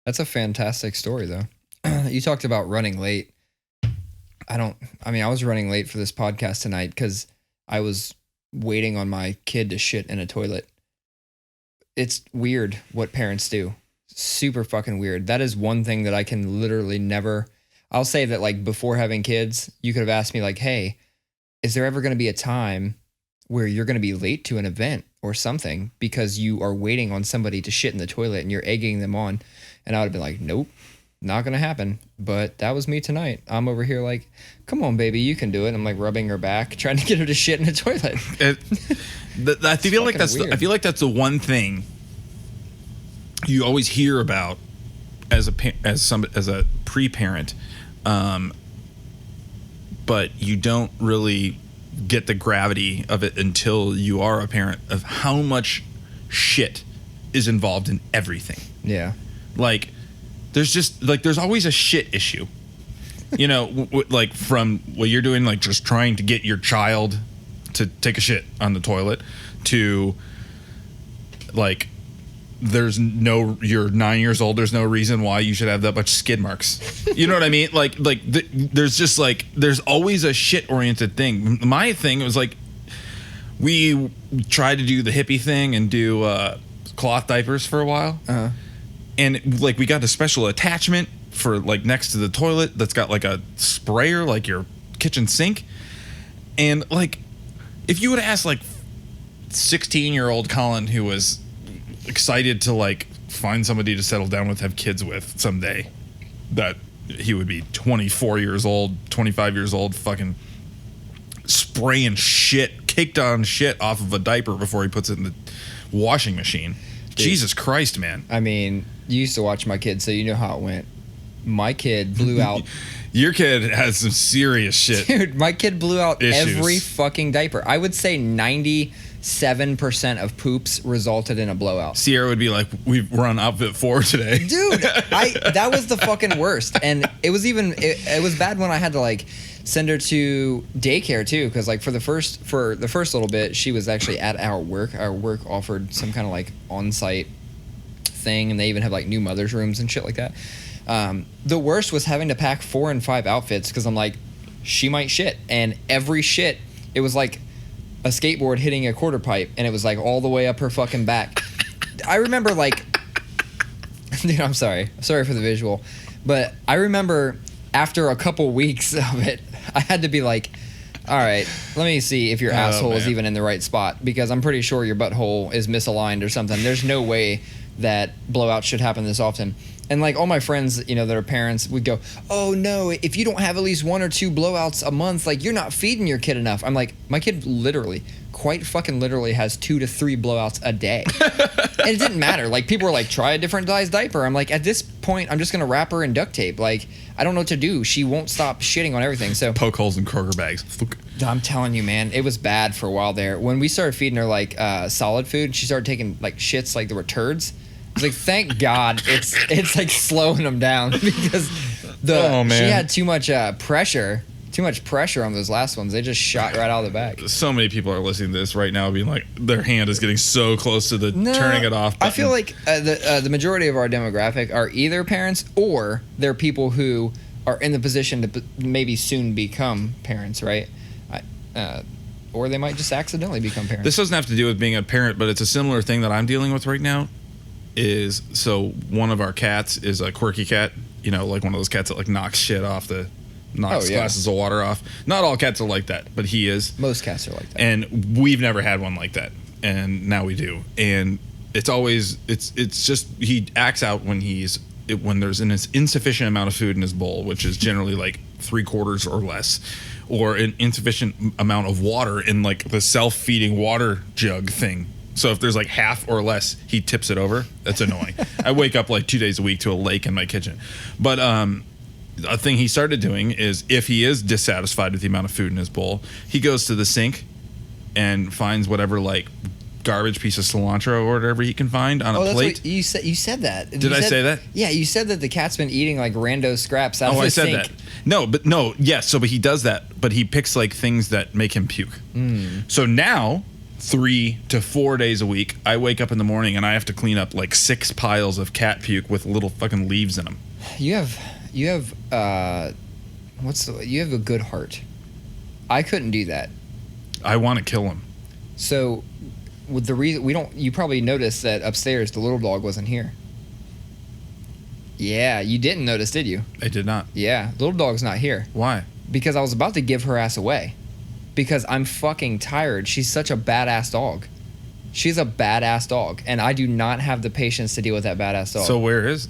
That's a fantastic story, though. You talked about running late. I was running late for this podcast tonight because I was waiting on my kid to shit in a toilet. It's weird what parents do. Super fucking weird. That is one thing that I can literally never. I'll say that, like, before having kids, you could have asked me, like, hey, is there ever going to be a time where you're going to be late to an event or something because you are waiting on somebody to shit in the toilet and you're egging them on? And I would have been like, nope, not going to happen. But that was me tonight. I'm over here like, come on, baby, you can do it. I'm like rubbing her back, trying to get her to shit in the toilet. I feel like that's the one thing you always hear about as a pre-parent, but you don't really get the gravity of it until you are a parent, of how much shit is involved in everything. Yeah. Like, there's always a shit issue, like from what you're doing, like just trying to get your child to take a shit on the toilet, to like, you're 9 years old, there's no reason why you should have that much skid marks. You know what I mean? There's always a shit oriented thing. My thing was like, we tried to do the hippie thing and do cloth diapers for a while. Uh-huh. And like, we got a special attachment for like next to the toilet that's got like a sprayer, like your kitchen sink. And like, if you would have asked like 16-year-old Colin, who was excited to like find somebody to settle down with, have kids with someday, that he would be 24 years old, 25 years old, fucking spraying shit, caked on shit off of a diaper before he puts it in the washing machine. Dude, Jesus Christ, man. I mean, you used to watch my kid, so you know how it went. My kid blew out. Your kid has some serious shit. Dude, my kid blew out issues. Every fucking diaper. I would say 97% of poops resulted in a blowout. Sierra would be like, we're on outfit 4 today. Dude, that was the fucking worst. And it was bad when I had to like send her to daycare too, because like for the first little bit, she was actually at our work. Our work offered some kind of like on-site thing, and they even have like new mother's rooms and shit like that. The worst was having to pack 4 and 5 outfits, because I'm like, she might shit, and every shit, it was like a skateboard hitting a quarter pipe, and it was like all the way up her fucking back. I remember like, dude, I'm sorry for the visual, but I remember after a couple weeks of it, I had to be like, all right, let me see if your asshole is even in the right spot, because I'm pretty sure your butthole is misaligned or something. There's no way that blowouts should happen this often. And like all my friends, that are parents, would go, oh no, if you don't have at least 1 or 2 blowouts a month, like you're not feeding your kid enough. I'm like, my kid quite fucking literally has 2 to 3 blowouts a day. And it didn't matter. Like, people were like, try a different size diaper. I'm like, at this point, I'm just going to wrap her in duct tape. Like, I don't know what to do. She won't stop shitting on everything. So Poke holes in Kroger bags. I'm telling you, man, it was bad for a while there. When we started feeding her like solid food, she started taking like shits like there were turds. I was like, thank God it's like slowing them down because she had too much pressure. Too much pressure on those last ones. They just shot right out of the bag. So many people are listening to this right now being like, their hand is getting so close to the turning it off button. I feel like the majority of our demographic are either parents or they're people who are in the position to maybe soon become parents, right? Or they might just accidentally become parents. This doesn't have to do with being a parent, but it's a similar thing that I'm dealing with right now. So one of our cats is a quirky cat, like one of those cats that like knocks glasses of water off. Not all cats are like that, but he is. Most cats are like that. And we've never had one like that. And now we do. And it's just he acts out when there's an insufficient amount of food in his bowl, which is generally like 3/4 or less, or an insufficient amount of water in like the self-feeding water jug thing. So if there's like half or less, he tips it over. That's annoying. I wake up like 2 days a week to a lake in my kitchen. But a thing he started doing is if he is dissatisfied with the amount of food in his bowl, he goes to the sink and finds whatever like garbage piece of cilantro or whatever he can find on a plate. What you said that. Did I say that? Yeah, you said that the cat's been eating like rando scraps out of the sink. Oh, I said that. Yes. So, but he does that, but he picks like things that make him puke. So now 3 to 4 days a week, I wake up in the morning and I have to clean up like 6 piles of cat puke with little fucking leaves in them. You have a good heart. I couldn't do that. I want to kill him. So with the reason you probably noticed that upstairs the little dog wasn't here. Yeah, you didn't notice, did you? I did not. Yeah, little dog's not here. Why? Because I was about to give her ass away. Because I'm fucking tired. She's such a badass dog. She's a badass dog, and I do not have the patience to deal with that badass dog. So where is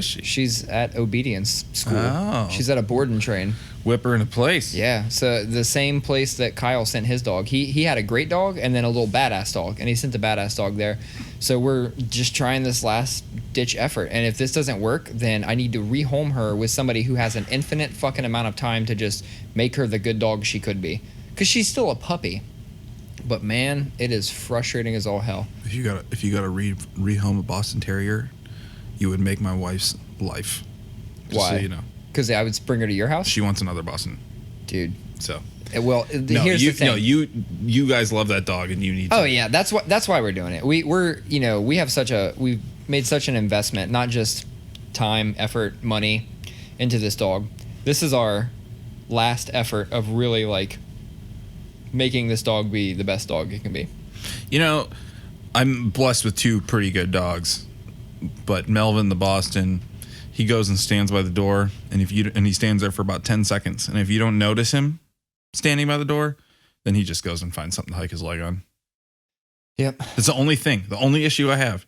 she? She's at obedience school. Oh. She's at a board and train. Whip her into place. Yeah, so the same place that Kyle sent his dog. He had a great dog and then a little badass dog, and he sent the badass dog there. So we're just trying this last ditch effort, and if this doesn't work, then I need to rehome her with somebody who has an infinite fucking amount of time to just make her the good dog she could be, because she's still a puppy. But man, it is frustrating as all hell. If you gotta rehome a Boston Terrier, you would make my wife's life. Why? So you know. Because I would bring her to your house? She wants another Boston. Dude. So. Well, here's the thing. No, you guys love that dog, and you need to. Oh yeah, that's why we're doing it. We've made such an investment, not just time, effort, money, into this dog. This is our last effort of really like making this dog be the best dog it can be. I'm blessed with 2 pretty good dogs, but Melvin the Boston, he goes and stands by the door, and he stands there for about 10 seconds, and if you don't notice him standing by the door, then he just goes and finds something to hike his leg on. Yep. It's the only issue I have.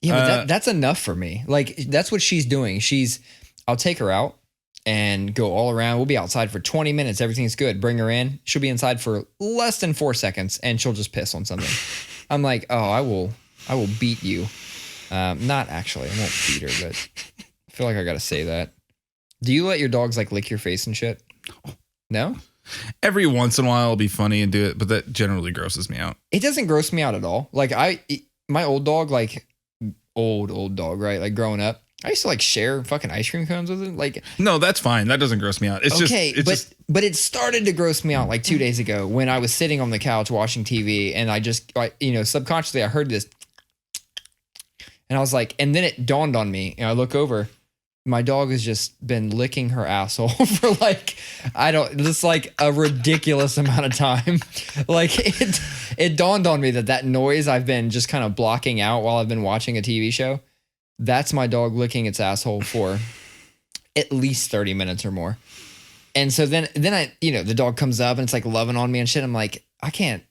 Yeah, but that's enough for me. Like, that's what she's doing. I'll take her out and go all around. We'll be outside for 20 minutes. Everything's good. Bring her in. She'll be inside for less than 4 seconds, and she'll just piss on something. I'm like, oh, I will beat you. Not actually. I won't beat her, but I feel like I got to say that. Do you let your dogs like lick your face and shit? No? Every once in a while it'll be funny and do it, but that generally grosses me out. It doesn't gross me out at all. Like my old dog, like old dog, right? Like growing up, I used to like share fucking ice cream cones with it. Like, no, that's fine. That doesn't gross me out. But it started to gross me out like 2 days ago when I was sitting on the couch watching TV, and I just, subconsciously I heard this, and I was like, and then it dawned on me, and I look over, my dog has just been licking her asshole for like, like a ridiculous amount of time. Like it dawned on me that noise I've been just kind of blocking out while I've been watching a TV show, that's my dog licking its asshole for at least 30 minutes or more. And so then I, the dog comes up and it's like loving on me and shit. I'm like, I can't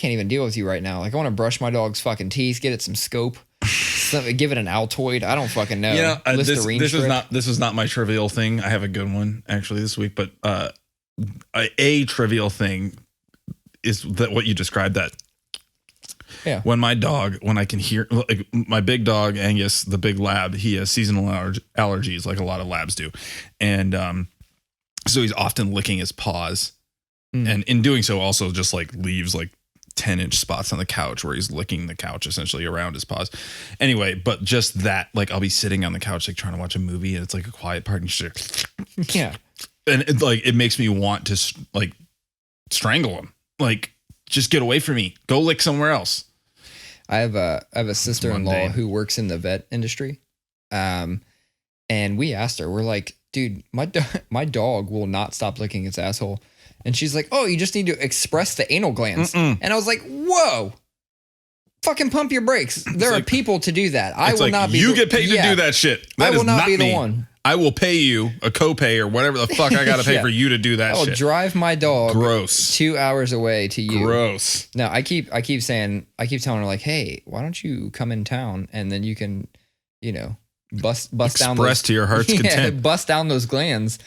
even deal with you right now. Like, I want to brush my dog's fucking teeth, get it some scope, give it an Altoid. I don't fucking know. This is not my trivial thing. I have a good one actually this week, but a trivial thing is that what you described, that Yeah. When I can hear, like my big dog, Angus, the big lab, he has seasonal allergies like a lot of labs do. And so he's often licking his paws. And in doing so also just like leaves like 10-inch spots on the couch where he's licking the couch essentially around his paws. Anyway, but just that, like I'll be sitting on the couch like trying to watch a movie and it's like a quiet part and shit. Yeah. And it makes me want to like strangle him. Like, just get away from me. Go lick somewhere else. I have a sister-in-law who works in the vet industry. And we asked her, we're like, dude, my dog will not stop licking its asshole. And she's like, oh, you just need to express the anal glands. And I was like, whoa, fucking pump your brakes. There are people to do that. I will not be. You get paid to do that shit. I will not be the one. I will pay you a copay or whatever the fuck I got to pay for you to do that shit. I will drive my dog gross 2 hours away to you. Gross. No, I keep telling her like, hey, why don't you come in town and then you can, bust down those, to your heart's content. Bust down those glands.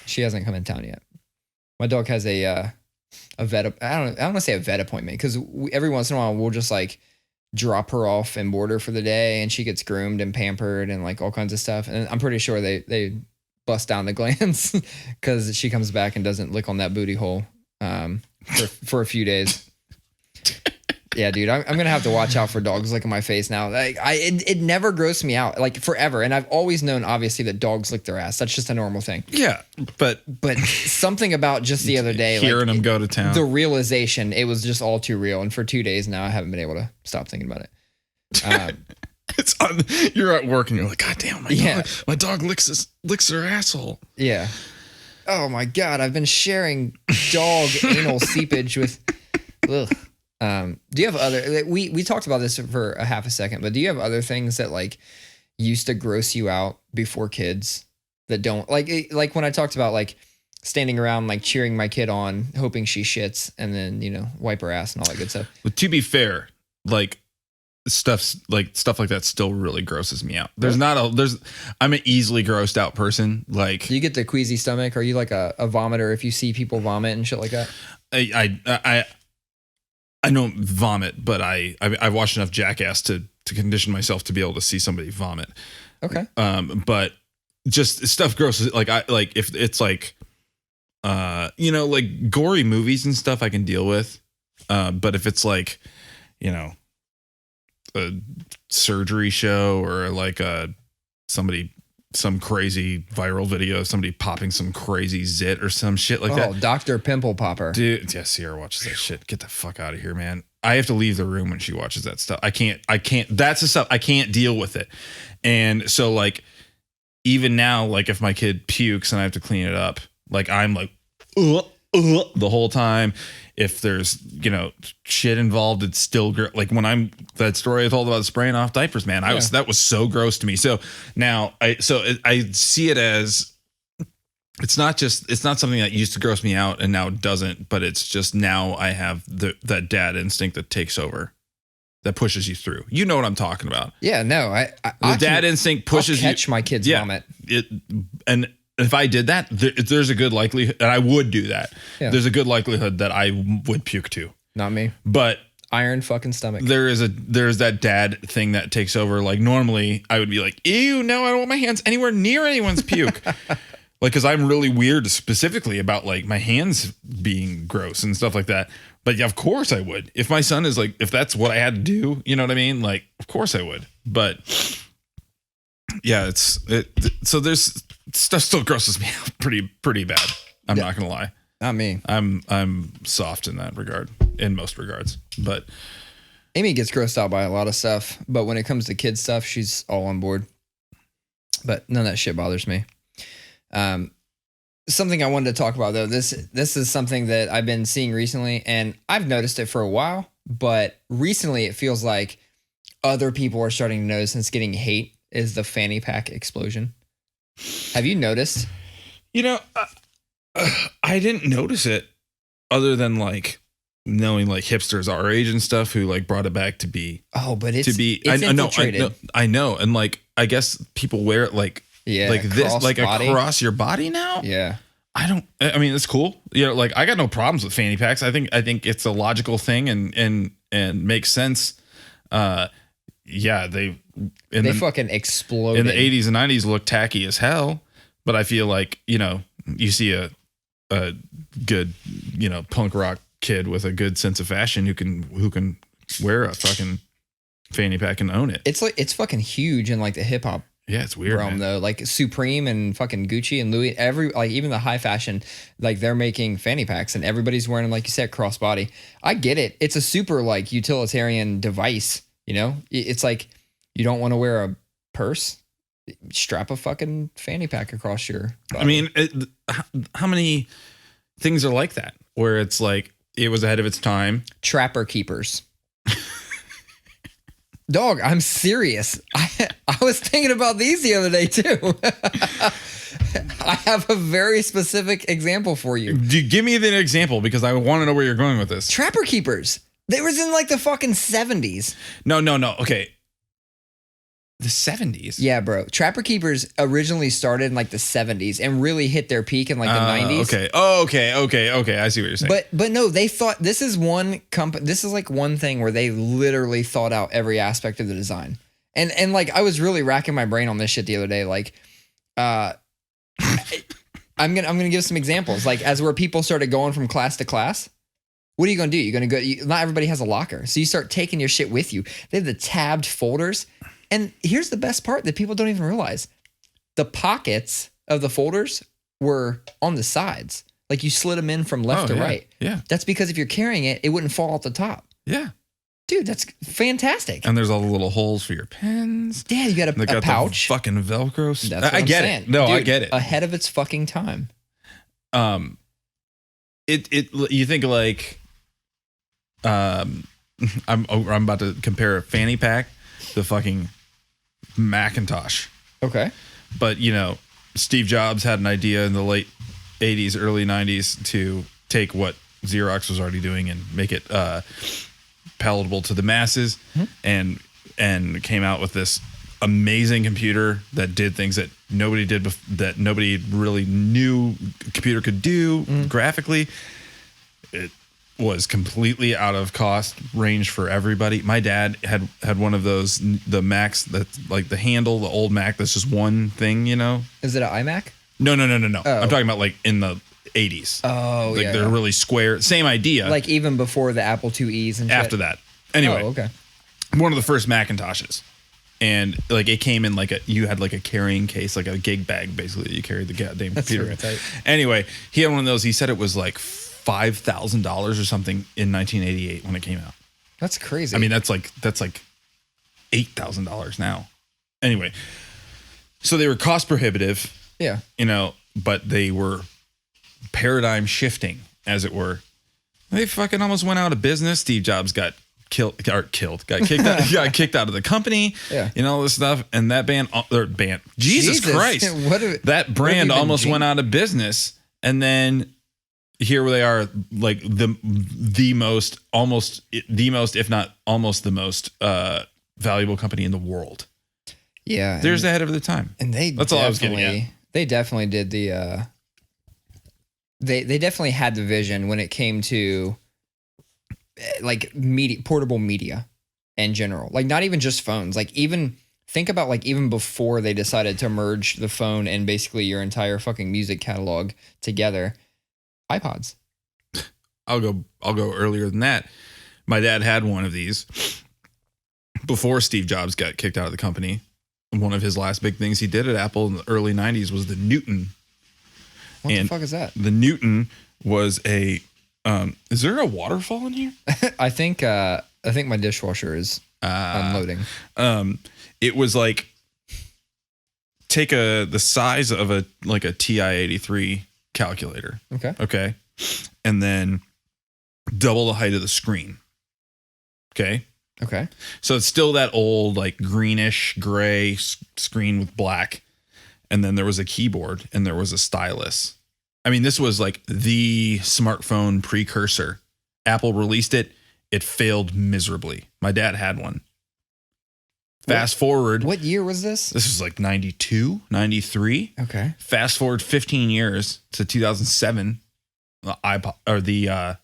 She hasn't come in town yet. My dog has a vet. I don't want to say a vet appointment because every once in a while we'll just like drop her off and board her for the day, and she gets groomed and pampered and like all kinds of stuff. And I'm pretty sure they bust down the glands because she comes back and doesn't lick on that booty hole for a few days. Yeah, dude, I'm gonna have to watch out for dogs licking my face now. Like, it never grossed me out like forever, and I've always known obviously that dogs lick their ass. That's just a normal thing. Yeah, but something about just the other day, hearing them go to town, the realization, it was just all too real. And for 2 days now, I haven't been able to stop thinking about it. It's you're at work and you're like, God damn, my dog licks her asshole. Yeah. Oh my God, I've been sharing dog anal seepage with. Ugh. Do you have other, we talked about this for a half a second, but do you have other things that like used to gross you out before kids that don't like when I talked about like standing around, like cheering my kid on, hoping she shits and then, wipe her ass and all that good stuff. But to be fair, like stuff like that still really grosses me out. I'm an easily grossed out person. Like, do you get the queasy stomach? Are you like a vomiter if you see people vomit and shit like that? I don't vomit, but I've watched enough Jackass to condition myself to be able to see somebody vomit. Okay. But just stuff grosses. Like if it's like, like gory movies and stuff I can deal with. But if it's like, a surgery show or like some crazy viral video, somebody popping some crazy zit or some shit like that. Oh, Dr. Pimple Popper. Dude, yeah, Sierra watches that shit. Get the fuck out of here, man. I have to leave the room when she watches that stuff. I can't, that's the stuff, I can't deal with it. And so like, even now, like if my kid pukes and I have to clean it up, like I'm like, the whole time. If there's, shit involved, it's still like when that story I told about spraying off diapers, man, that was so gross to me. So now I see it as, it's not something that used to gross me out and now it doesn't, but it's just now I have that dad instinct that takes over, that pushes you through. You know what I'm talking about? Yeah, no, the dad instinct pushes you. I'll catch my kids vomit. And if I did that, there's a good likelihood, and I would do that. Yeah. There's a good likelihood that I would puke too. Not me. But iron fucking stomach. There's that dad thing that takes over. Like normally I would be like, ew, no, I don't want my hands anywhere near anyone's puke. Like, cause I'm really weird specifically about like my hands being gross and stuff like that. But yeah, of course I would. If my son is like, if that's what I had to do, you know what I mean? Like, of course I would. But yeah, so there's stuff still grosses me out pretty bad. I'm not gonna lie. Not me. I'm soft in that regard, in most regards. But Amy gets grossed out by a lot of stuff, but when it comes to kid stuff, she's all on board. But none of that shit bothers me. Something I wanted to talk about though, this is something that I've been seeing recently, and I've noticed it for a while, but recently it feels like other people are starting to notice, and it's getting hate, is the fanny pack explosion. Have you noticed? I didn't notice it other than like knowing like hipsters our age and stuff who like brought it back to be. Oh, but it's infiltrated. I know. And like, I guess people wear it like this, like body. Across your body now. Yeah. I mean, it's cool. Like I got no problems with fanny packs. I think it's a logical thing. And and makes sense. Yeah, they fucking exploded. In the 80s and 90s look tacky as hell, but I feel like, you know, you see a good, you know, punk rock kid with a good sense of fashion who can wear a fucking fanny pack and own it. It's fucking huge in like the hip hop it's weird realm, though. Like Supreme and fucking Gucci and Louis, even the high fashion, like they're making fanny packs and everybody's wearing them, like you said, crossbody. I get it. It's a super like utilitarian device, you know? It's like you don't want to wear a purse, strap a fucking fanny pack across your body. I mean, how many things are like that where it's like it was ahead of its time? Trapper keepers. Dog, I'm serious. I was thinking about these the other day too. I have a very specific example for you. Give me the example because I want to know where you're going with this. Trapper keepers. They was in like the fucking 70s. No. Okay. The 70s? Yeah, bro. Trapper keepers originally started in like the 70s and really hit their peak in like the 90s. Okay. Oh, okay. I see what you're saying. But no, they thought this is one company. This is like one thing where they literally thought out every aspect of the design. And like I was really racking my brain on this shit the other day. Like, I'm gonna give some examples. Like as where people started going from class to class. What are you gonna do? You're gonna go. Not everybody has a locker, so you start taking your shit with you. They have the tabbed folders. And here's the best part that people don't even realize. The pockets of the folders were on the sides. Like you slid them in from left to right. Yeah. That's because if you're carrying it, it wouldn't fall off the top. Yeah. Dude, that's fantastic. And there's all the little holes for your pens. Yeah, you got a pouch. The fucking Velcro. That's what I I'm get saying. it. No, Dude, I get it. Ahead of its fucking time. You think like, I'm about to compare a fanny pack to fucking Macintosh. Okay. But, you know, Steve Jobs had an idea in the late 80s, early 90s to take what Xerox was already doing and make it palatable to the masses, and came out with this amazing computer that did things that nobody did that nobody really knew a computer could do graphically. It was completely out of cost range for everybody. My dad had one of those, the Macs that's like the handle, the old Mac that's just one thing, you know? Is it an iMac? No. Oh. I'm talking about like in the 80s. Oh, like they're really square. Same idea. Like even before the Apple IIe's and shit? After that. Anyway. Oh, okay. One of the first Macintoshes. And like it came in like you had like a carrying case, like a gig bag, basically. You carried the goddamn computer. That's really tight. Anyway, he had one of those. He said it was like $5,000 or something in 1988 when it came out. That's crazy. I mean, that's like $8,000 now. Anyway, so they were cost prohibitive. Yeah. You know, but they were paradigm shifting, as it were. They fucking almost went out of business. Steve Jobs got kicked out, got kicked out of the company. Yeah. You know, all this stuff. And that Jesus Christ. That brand almost went out of business. And then here they are, like the most, if not almost the most valuable company in the world. Yeah. They're ahead of their time. And that's all I was getting at. They definitely did the they definitely had the vision when it came to like portable media in general. Like not even just phones. Like even think about like even before they decided to merge the phone and basically your entire fucking music catalog together. iPods. I'll go earlier than that. My dad had one of these before Steve Jobs got kicked out of the company. One of his last big things he did at Apple in the early 90s was the Newton. What the fuck is that? The Newton was a is there a waterfall in here? I think my dishwasher is unloading. It was like take the size of a TI-83 calculator. Okay. And then double the height of the screen. Okay. So it's still that old, like greenish gray screen with black. And then there was a keyboard and there was a stylus. I mean, this was like the smartphone precursor. Apple released it. It failed miserably. My dad had one. Fast forward. What year was this? This was like 92, 93. Okay. Fast forward 15 years to 2007. The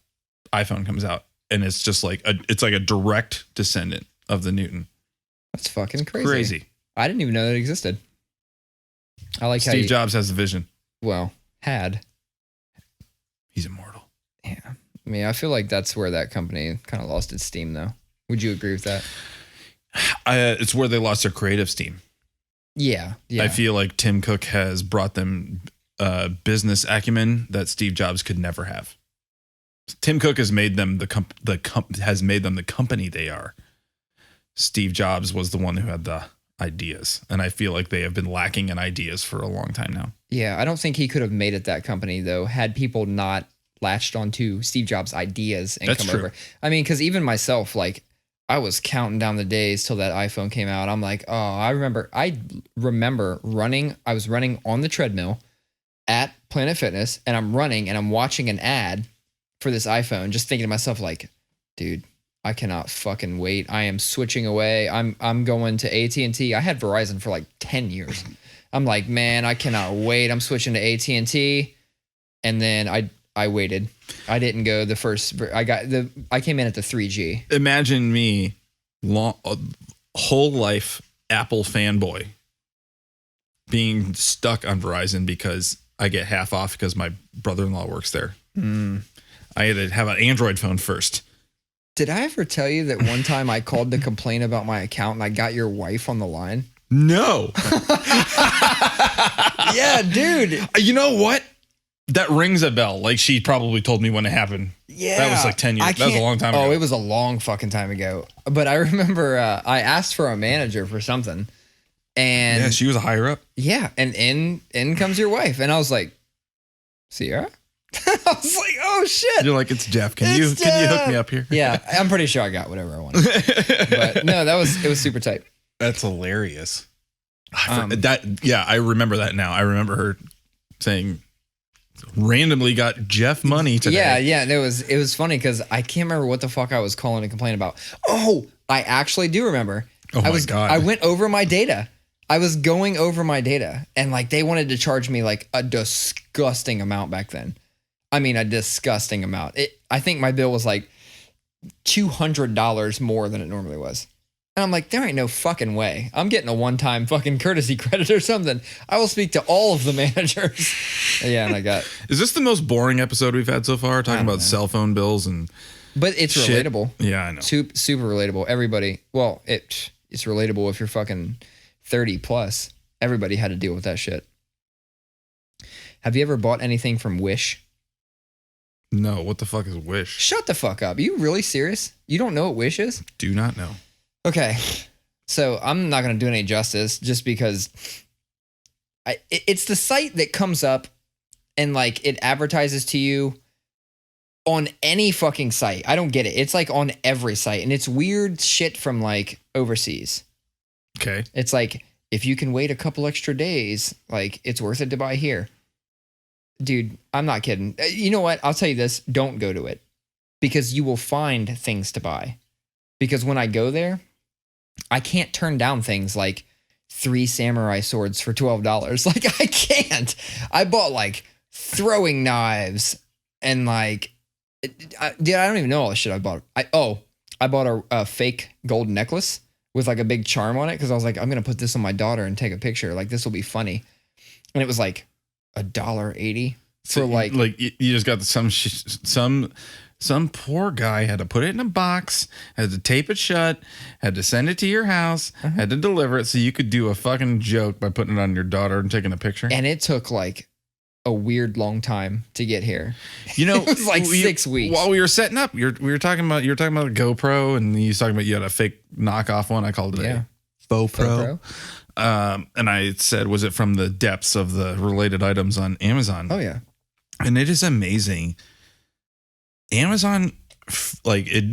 iPhone comes out. and it's just like it's like a direct descendant of the Newton. That's fucking crazy. Crazy. I didn't even know that existed. I like Steve Jobs has a vision. Well, had. He's immortal. Yeah. I mean, I feel like that's where that company kind of lost its steam, though. Would you agree with that? It's where they lost their creative steam. Yeah. I feel like Tim Cook has brought them business acumen that Steve Jobs could never have. Tim Cook has made them the company they are. Steve Jobs was the one who had the ideas, and I feel like they have been lacking in ideas for a long time now. Yeah, I don't think he could have made it that company, though, had people not latched onto Steve Jobs' ideas and come over. I mean, because even myself, like, I was counting down the days till that iPhone came out. I'm like, oh, I remember running. I was running on the treadmill at Planet Fitness, and I'm running and I'm watching an ad for this iPhone, just thinking to myself, like, dude, I cannot fucking wait. I am switching away. I'm going to AT&T. I had Verizon for like 10 years. I'm like, man, I cannot wait. I'm switching to AT&T. And then I waited. I didn't go the first. I came in at the 3G. Imagine me, whole life Apple fanboy, being stuck on Verizon because I get half off because my brother-in-law works there. I had to have an Android phone first. Did I ever tell you that one time I called to complain about my account and I got your wife on the line? No. Yeah, dude. You know what? That rings a bell. Like, she probably told me when it happened. Yeah. That was like 10 years. That was a long time ago. Oh, it was a long fucking time ago. But I remember I asked for a manager for something. And yeah, she was a higher up. Yeah. And in comes your wife. And I I was like, oh shit. You're like, it's Jeff. Can you hook me up here? Yeah. I'm pretty sure I got whatever I wanted. But no, it was super tight. That's hilarious. I remember that now. I remember her saying, randomly got Jeff money today. Yeah. It was funny because I can't remember what the fuck I was calling to complain about. Oh, I actually do remember. Oh my God. I went over my data. I was going over my data, and like they wanted to charge me like a disgusting amount back then. I mean, a disgusting amount. I think my bill was like $200 more than it normally was. And I'm like, there ain't no fucking way. I'm getting a one-time fucking courtesy credit or something. I will speak to all of the managers. Yeah, and I got... Is this the most boring episode we've had so far? Talking about cell phone bills and... But it's shit. Relatable. Yeah, I know. Super relatable. Everybody... Well, it's relatable if you're fucking 30 plus. Everybody had to deal with that shit. Have you ever bought anything from Wish? No, what the fuck is Wish? Shut the fuck up. Are you really serious? You don't know what Wish is? Do not know. Okay. So I'm not going to do any justice just because it's the site that comes up and like it advertises to you on any fucking site. I don't get it. It's like on every site and it's weird shit from like overseas. Okay. It's like, if you can wait a couple extra days, like it's worth it to buy here. Dude, I'm not kidding. You know what? I'll tell you this. Don't go to it because you will find things to buy. Because when I go there, I can't turn down things like 3 samurai swords for $12. Like, I can't. I bought like throwing knives and like, dude, I don't even know all the shit I bought. I bought a fake gold necklace with like a big charm on it because I was like, I'm going to put this on my daughter and take a picture. Like, this will be funny. And it was like $1.80 for like you just got some poor guy had to put it in a box, had to tape it shut, had to send it to your house, had to deliver it so you could do a fucking joke by putting it on your daughter and taking a picture. And it took like a weird long time to get here. You know, it was like 6 weeks. While we were setting up, you were talking about a GoPro, and you were talking about you had a fake knockoff one. I called it a faux pro. And I said, was it from the depths of the related items on Amazon? Oh yeah. And it is amazing. Amazon, like, it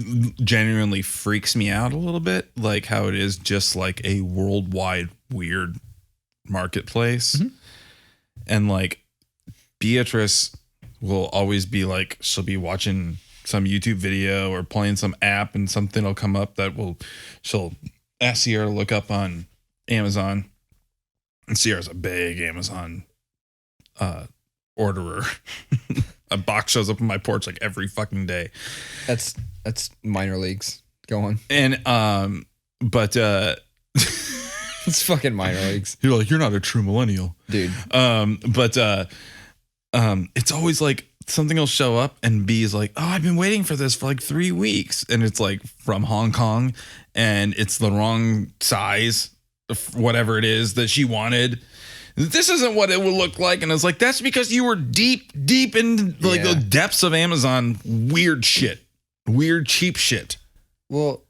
genuinely freaks me out a little bit, like how it is just like a worldwide weird marketplace. Mm-hmm. And like Beatrice will always be like, she'll be watching some YouTube video or playing some app and something will come up that she'll ask Sierra to look up on Amazon. And Sierra's a big Amazon orderer. A box shows up on my porch like every fucking day. That's minor leagues. Go on. And but It's fucking minor leagues. You're like, you're not a true millennial, dude. But it's always like something will show up and B is like, oh, I've been waiting for this for like 3 weeks, and it's like from Hong Kong, and it's the wrong size, whatever it is that she wanted. This isn't what it would look like, and it's like, that's because you were deep in like the depths of Amazon. Weird shit, weird cheap shit. Well,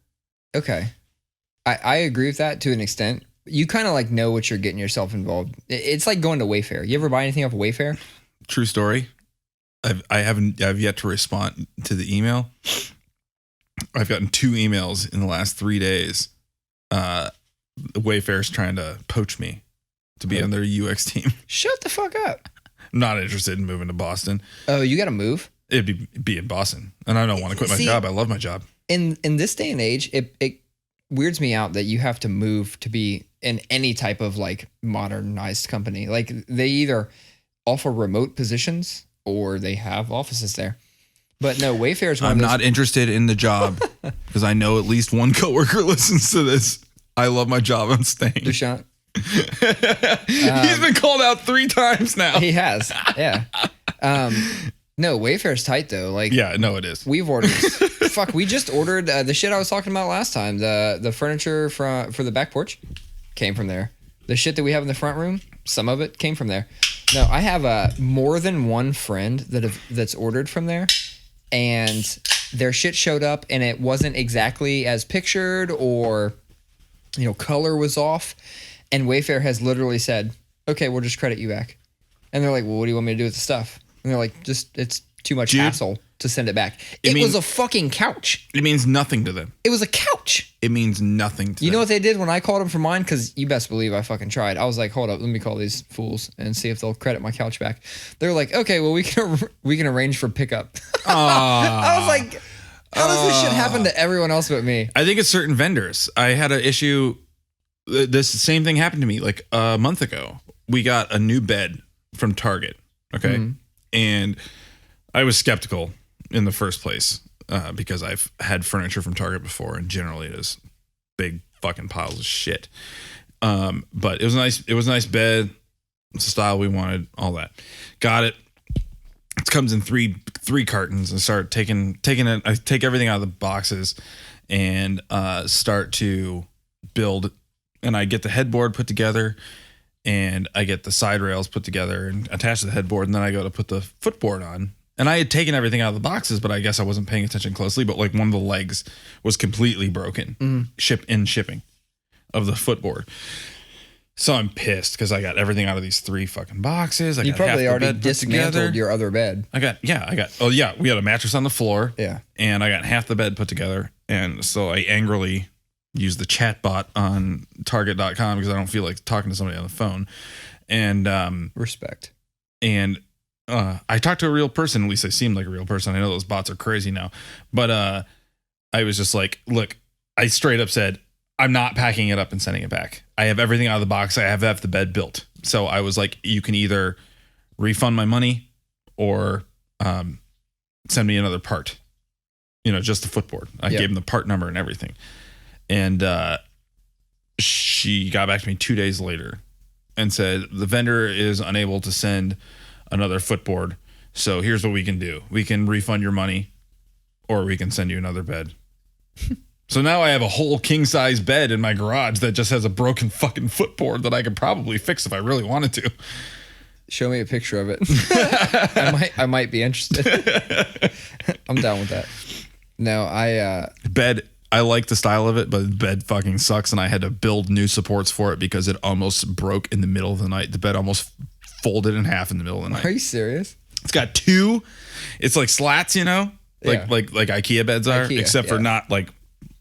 okay, I agree with that to an extent. You kind of like know what you're getting yourself involved. It's like going to Wayfair. You ever buy anything off of Wayfair? True story. I've yet to respond to the email. I've gotten 2 emails in the last 3 days. Wayfair's trying to poach me to be on their UX team. Shut the fuck up. I'm not interested in moving to Boston. Oh, you got to move? It'd be in Boston, and I don't want to quit my job. I love my job. In this day and age, it weirds me out that you have to move to be in any type of like modernized company. Like they either offer remote positions or they have offices there. But no, Wayfair is one I'm of those. not interested in the job because I know at least one coworker listens to this. I love my job. I'm staying. Dushunt. He's been called out 3 times now. He has. Yeah. No, Wayfair's tight though. Like, yeah, no, it is. We've ordered. Fuck, we just ordered the shit I was talking about last time. The furniture for the back porch came from there. The shit that we have in the front room, some of it came from there. No, I have more than one friend that's ordered from there, and their shit showed up and it wasn't exactly as pictured, or color was off, and Wayfair has literally said, "Okay, we'll just credit you back." And they're like, "Well, what do you want me to do with the stuff?" And they're like, it's too much hassle to send it back. It was a fucking couch. It means nothing to them. It was a couch. It means nothing to them. You know what they did when I called them for mine? Because you best believe I fucking tried. I was like, hold up, let me call these fools and see if they'll credit my couch back. They're like, okay, well, we can arrange for pickup. I was like, how does this shit happen to everyone else but me? I think it's certain vendors. I had an issue. This same thing happened to me like a month ago. We got a new bed from Target. Okay. Mm-hmm. And I was skeptical in the first place because I've had furniture from Target before, and generally it is big fucking piles of shit. But it was nice. It was a nice bed. It's the style we wanted. All that. Got it. It comes in three cartons, and start taking it. I take everything out of the boxes and start to build. And I get the headboard put together. And I get the side rails put together and attached to the headboard. And then I go to put the footboard on. And I had taken everything out of the boxes, but I guess I wasn't paying attention closely. But like one of the legs was completely broken, shipping of the footboard. So I'm pissed because I got everything out of these 3 fucking boxes. You probably already dismantled your other bed. We had a mattress on the floor. Yeah. And I got half the bed put together. And so I angrily use the chat bot on target.com because I don't feel like talking to somebody on the phone. And respect. And I talked to a real person. At least I seemed like a real person. I know those bots are crazy now. But I was just like, look, I straight up said, I'm not packing it up and sending it back. I have everything out of the box. I have the bed built. So I was like, you can either refund my money or send me another part. Just the footboard. I gave him the part number and everything. And she got back to me 2 days later and said, the vendor is unable to send another footboard. So here's what we can do. We can refund your money or we can send you another bed. So now I have a whole king size bed in my garage that just has a broken fucking footboard that I could probably fix if I really wanted to. Show me a picture of it. I might be interested. I'm down with that. No, bed. I like the style of it, but the bed fucking sucks, and I had to build new supports for it because it almost broke in the middle of the night. The bed almost folded in half in the middle of the night. Are you serious? It's got 2. It's like slats, like IKEA beds are, except for not like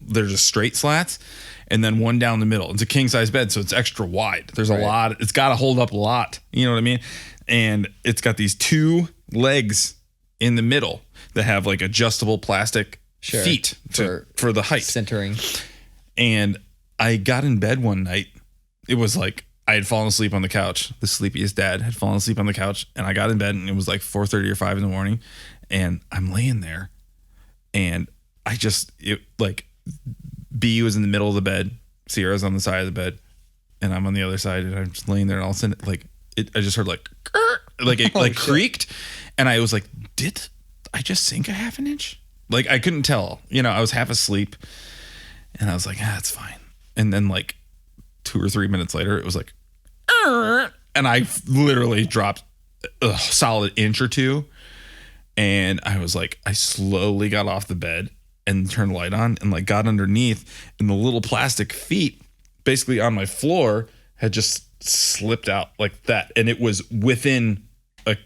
they're just straight slats, and then one down the middle. It's a king size bed, so it's extra wide. There's a lot. It's got to hold up a lot. You know what I mean? And it's got these 2 legs in the middle that have like adjustable plastic feet for the height centering. And I got in bed one night. It was like I had fallen asleep on the couch. The sleepiest dad had fallen asleep on the couch, and I got in bed, and it was like 4:30 or 5 in the morning, and I'm laying there, and B was in the middle of the bed, Sierra's on the side of the bed, and I'm on the other side, and I'm just laying there, and all of a sudden, I just heard it creaked, and I was like, did I just sink a half an inch? Like, I couldn't tell. I was half asleep, and I was like, it's fine. And then 2 or 3 minutes later, it was like, and I literally dropped a solid inch or two. And I was like, I slowly got off the bed and turned the light on and got underneath, and the little plastic feet basically on my floor had just slipped out like that. And it was within a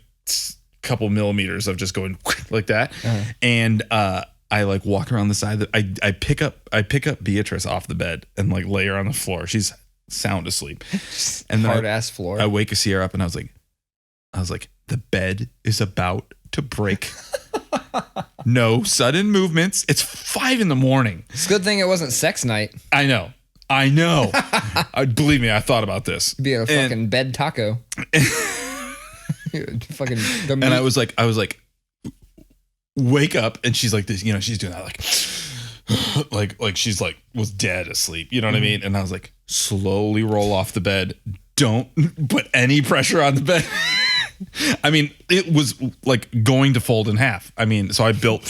couple millimeters of just going like that. Uh-huh. And I walk around the side that I pick up Beatrice off the bed and lay her on the floor. She's sound asleep. And then hard ass floor. I wake Sierra up and I was like, the bed is about to break. No sudden movements. It's 5 a.m. It's a good thing it wasn't sex night. I know. Believe me, I thought about this. Be a fucking bed taco. Fucking. And I was like, wake up, and she's like this. She's doing that like she's was dead asleep. You know what I mean? And I was like, slowly roll off the bed. Don't put any pressure on the bed. I mean, it was going to fold in half. I mean, so I took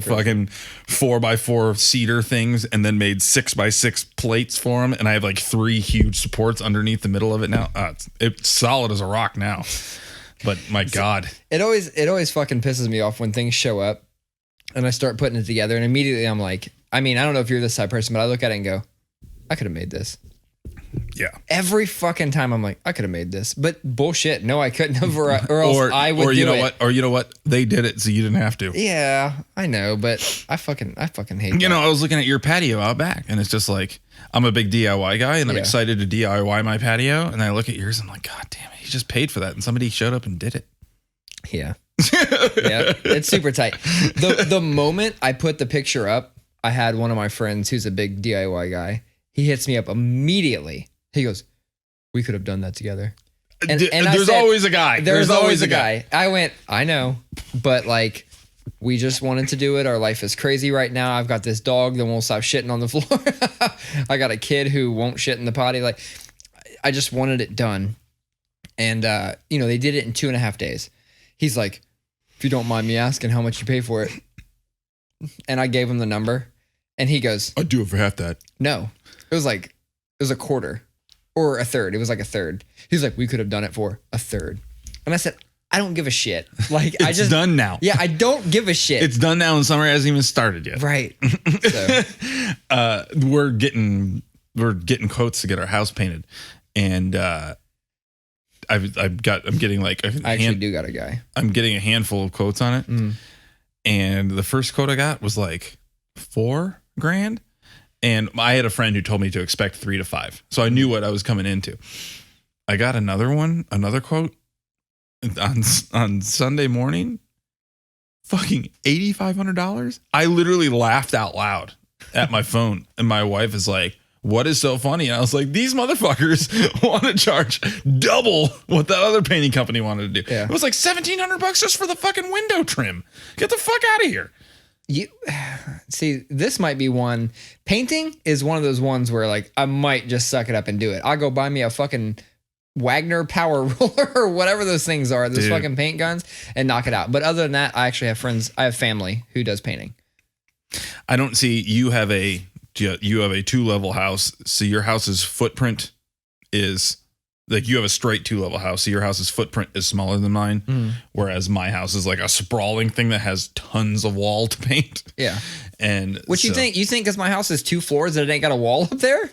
fucking 4x4 cedar things and then made 6x6 plates for them. And I have 3 huge supports underneath the middle of it now. It's solid as a rock now. But my God, it always fucking pisses me off when things show up and I start putting it together. And immediately I'm like, I don't know if you're this type of person, but I look at it and go, I could have made this. Yeah. Every fucking time I'm like, I could have made this, but bullshit. No, I couldn't have, or else I would do it. Or you know what? They did it, so you didn't have to. Yeah, I know, but I fucking hate. I was looking at your patio out back, and it's just I'm a big DIY guy, and I'm excited to DIY my patio. And I look at yours, and I'm like, God damn it, he just paid for that, and somebody showed up and did it. Yeah, yeah, it's super tight. The moment I put the picture up, I had one of my friends who's a big DIY guy. He hits me up immediately. He goes, we could have done that together. And there's always a guy. There's always a guy. I went, I know, but we just wanted to do it. Our life is crazy right now. I've got this dog that won't stop shitting on the floor. I got a kid who won't shit in the potty. I just wanted it done. And, they did it in 2.5 days. He's like, if you don't mind me asking how much you pay for it. And I gave him the number and he goes, I'd do it for half that. No. It was a quarter or a third. It was a third. He's like, we could have done it for a third. And I said, I don't give a shit. It's done now. Yeah, I don't give a shit. It's done now, and summer hasn't even started yet. Right. So. We're getting quotes to get our house painted, and I'm getting I actually do got a guy. I'm getting a handful of quotes on it, and the first quote I got was $4,000. And I had a friend who told me to expect 3 to 5. So I knew what I was coming into. I got another quote on Sunday morning. Fucking $8,500. I literally laughed out loud at my phone. And my wife is like, what is so funny? And I was like, these motherfuckers want to charge double what that other painting company wanted to do. Yeah. It was $1,700 just for the fucking window trim. Get the fuck out of here. You see, this might be one. Painting is one of those ones where I might just suck it up and do it. I'll go buy me a fucking Wagner power roller or whatever those things are, those fucking paint guns, and knock it out. But other than that, I actually have friends. I have family who does painting. I don't see you have a 2-level house, so your house's footprint is you have a straight 2-level house, so your house's footprint is smaller than mine, whereas my house is a sprawling thing that has tons of wall to paint. Yeah. And what you think because my house is 2 floors that it ain't got a wall up there?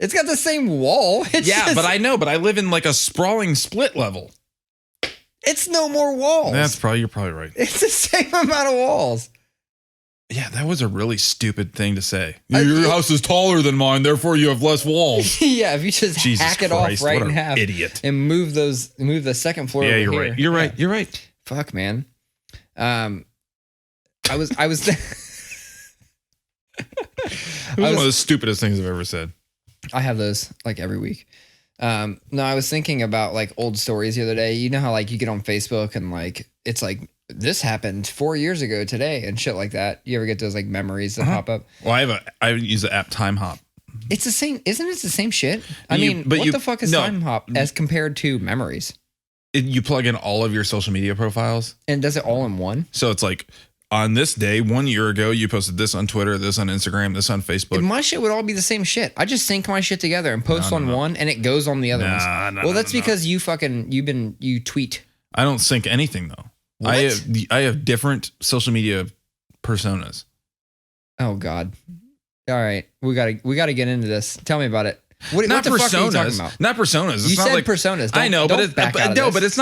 It's got the same wall. But I know, but I live in a sprawling split level. It's no more walls. You're probably right. It's the same amount of walls. Yeah, that was a really stupid thing to say. Your house is taller than mine, therefore you have less walls. Yeah, if you just hack it off right in half, idiot, and move the second floor. Yeah, over you're here. right. You're right. Fuck, man. I was. It was one of the stupidest things I've ever said. I have those every week. No, I was thinking about like old stories the other day. You know how like you get on Facebook and like it's like this happened 4 years ago today and shit like that. You ever get those like memories that pop up? Well, I use the app Time Hop. It's the same, isn't it? The same shit. I mean, but what the fuck is Time Hop as compared to memories? You plug in all of your social media profiles and does it all in one. So it's like on this day 1 year ago, you posted this on Twitter, this on Instagram, this on Facebook. And my shit would all be the same shit. I just sync my shit together and post on one, and it goes on the other ones. Well, that's because you tweet. I don't sync anything though. What? I have different social media personas. Oh God! All right, we gotta get into this. Tell me about it. What the personas, fuck are you talking about? Not personas. It's you not said like, personas. I know, but it's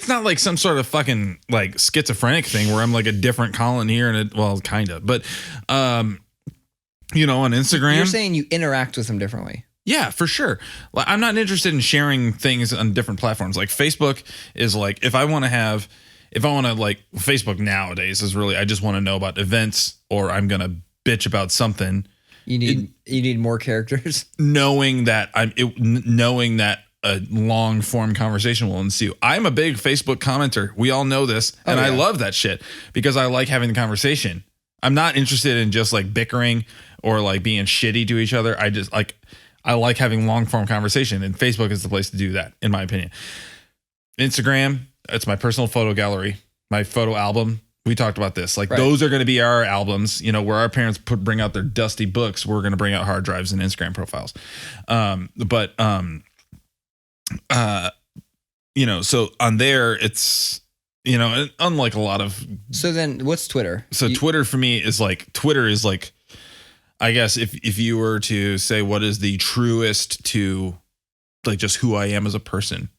not like some sort of fucking like schizophrenic thing where I'm like a different Colin here and kind of. But on Instagram, you're saying you interact with them differently. Yeah, for sure. Like, I'm not interested in sharing things on different platforms. Like Facebook is like if I want to like Facebook nowadays is really I just want to know about events or I'm gonna bitch about something. You need more characters. Knowing that a long form conversation will ensue. I'm a big Facebook commenter. We all know this, and I love that shit because I like having the conversation. I'm not interested in just like bickering or like being shitty to each other. I like having long form conversation, and Facebook is the place to do that, in my opinion. Instagram, it's my personal photo gallery, my photo album. We talked about this. Like those are going to be our albums, where our parents bring out their dusty books. We're going to bring out hard drives and Instagram profiles. So on there, it's, unlike a lot of. So then what's Twitter? So Twitter for me is like, I guess if you were to say what is the truest to like just who I am as a person,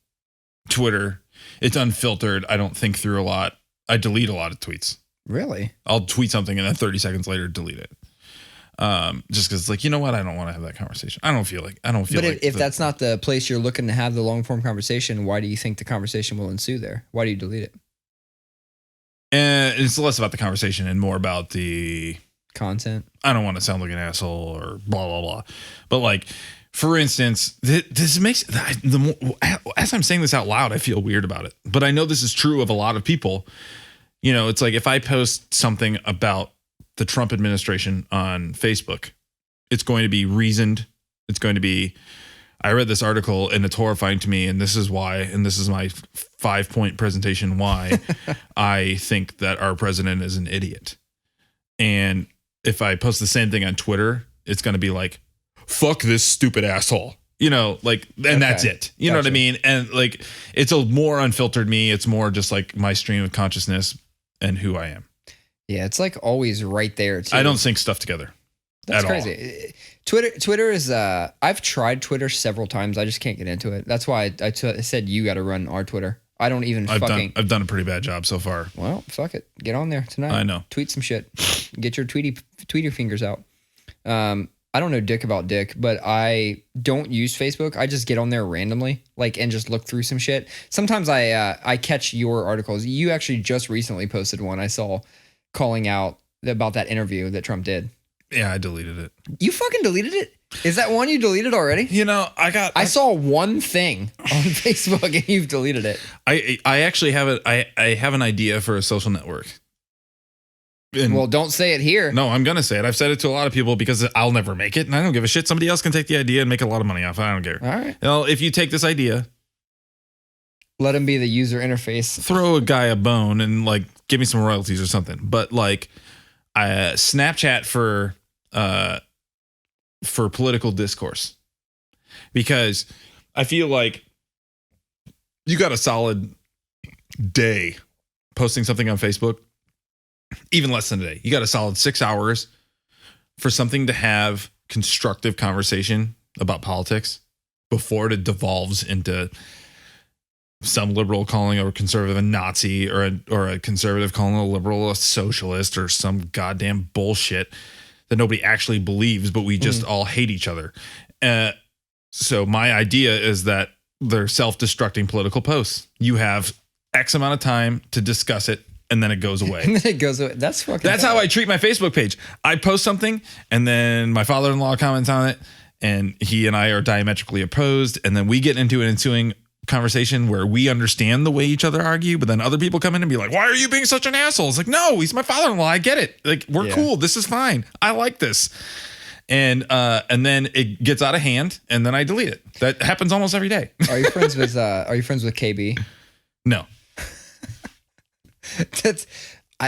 Twitter, it's unfiltered. I don't think through a lot. I delete a lot of tweets. Really? I'll tweet something and then 30 seconds later delete it. Just because it's like, you know what? I don't want to have that conversation. I don't feel like. But if that's not the place you're looking to have the long form conversation, why do you think the conversation will ensue there? Why do you delete it? And it's less about the conversation and more about the content. I don't want to sound like an asshole or blah blah blah. But like, for instance, this makes as I'm saying this out loud, I feel weird about it. But I know this is true of a lot of people. It's like if I post something about the Trump administration on Facebook, it's going to be reasoned. It's going to be, I read this article and it's horrifying to me. And this is why, and this is my 5-point presentation why I think that our president is an idiot. And if I post the same thing on Twitter, it's going to be like, fuck this stupid asshole, and that's it. You know what I mean? And like, it's a more unfiltered me. It's more just like my stream of consciousness and who I am. Yeah. It's like always right there too. I don't sync stuff together. That's crazy. Twitter is, I've tried Twitter several times. I just can't get into it. That's why I said you got to run our Twitter. I don't even I've done a pretty bad job so far. Well, fuck it. Get on there tonight. I know. Tweet some shit. Get your tweeter fingers out. I don't know dick about dick, but I don't use Facebook. I just get on there randomly, and just look through some shit. Sometimes I catch your articles. You actually just recently posted one I saw calling out about that interview that Trump did. Yeah, I deleted it. You fucking deleted it? Is that one you deleted already? I saw one thing on Facebook and you've deleted it. I actually have I have an idea for a social network. Well, don't say it here. No, I'm going to say it. I've said it to a lot of people because I'll never make it and I don't give a shit. Somebody else can take the idea and make a lot of money off it. I don't care. All right. Well, if you take this idea, let him be the user interface. Throw a guy a bone and give me some royalties or something. But Snapchat for political discourse, because I feel like you got a solid day posting something on Facebook. Even less than a day. You got a solid 6 hours for something to have constructive conversation about politics before it devolves into some liberal calling a conservative a Nazi or a conservative calling a liberal a socialist or some goddamn bullshit that nobody actually believes, but we just all hate each other. So my idea is that they're self-destructing political posts. You have X amount of time to discuss it, and then it goes away. And then it goes away. That's how I treat my Facebook page. I post something, and then my father-in-law comments on it, and he and I are diametrically opposed. And then we get into an ensuing conversation where we understand the way each other argue, but then other people come in and be like, why are you being such an asshole? It's like, no, he's my father-in-law. I get it. Like, we're cool. This is fine. I like this. And then it gets out of hand, and then I delete it. That happens almost every day. Are you friends with KB? No.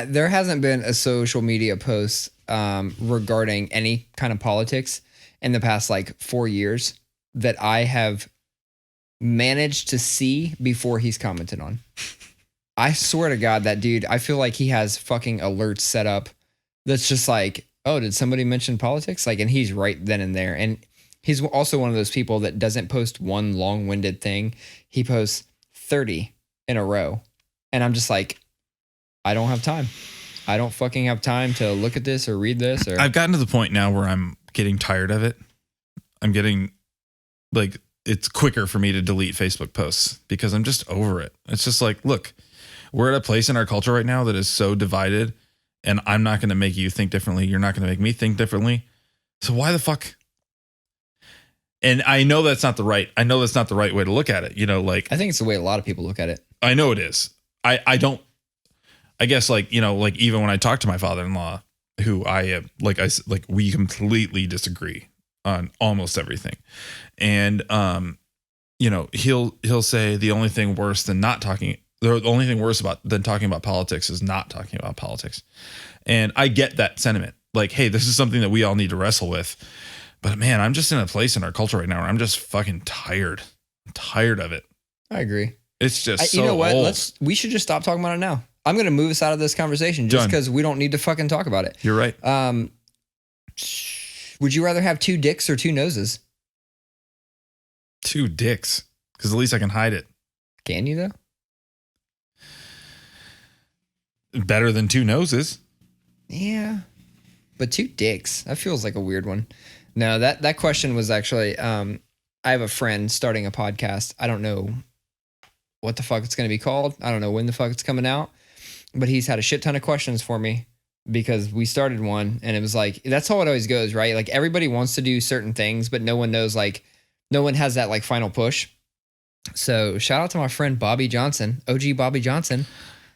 There hasn't been a social media post regarding any kind of politics in the past like 4 years that I have managed to see before he's commented on. I swear to God, that dude, I feel like he has fucking alerts set up that's just like, oh, did somebody mention politics? Like, and he's right then and there. And he's also one of those people that doesn't post one long-winded thing. He posts 30 in a row. And I'm just like, I don't have time. I don't fucking have time to look at this or read this. Or I've gotten to the point now where I'm getting tired of it. I'm getting like, it's quicker for me to delete Facebook posts because I'm just over it. It's just like, look, we're at a place in our culture right now that is so divided, and I'm not going to make you think differently. You're not going to make me think differently. So why the fuck? And I know that's not the right way to look at it. You know, like, I think it's the way a lot of people look at it. I know it is. I guess like, you know, like even when I talk to my father-in-law, who we completely disagree on almost everything. And, you know, he'll say the only thing worse than talking about politics is not talking about politics. And I get that sentiment. Like, hey, this is something that we all need to wrestle with. But man, I'm just in a place in our culture right now where I'm just fucking tired. I'm tired of it. I agree. It's just you know what? Old. We should just stop talking about it now. I'm going to move us out of this conversation just because we don't need to fucking talk about it. You're right. Would you rather have 2 dicks or 2 noses? 2 dicks. Because at least I can hide it. Can you though? Better than 2 noses. Yeah. But 2 dicks. That feels like a weird one. No, that question was actually, I have a friend starting a podcast. I don't know what the fuck it's going to be called. I don't know when the fuck it's coming out. But he's had a shit ton of questions for me because we started one, and it was like, that's how it always goes, right? Like, everybody wants to do certain things, but no one knows, like, no one has that like final push. So shout out to my friend Bobby Johnson, OG Bobby Johnson.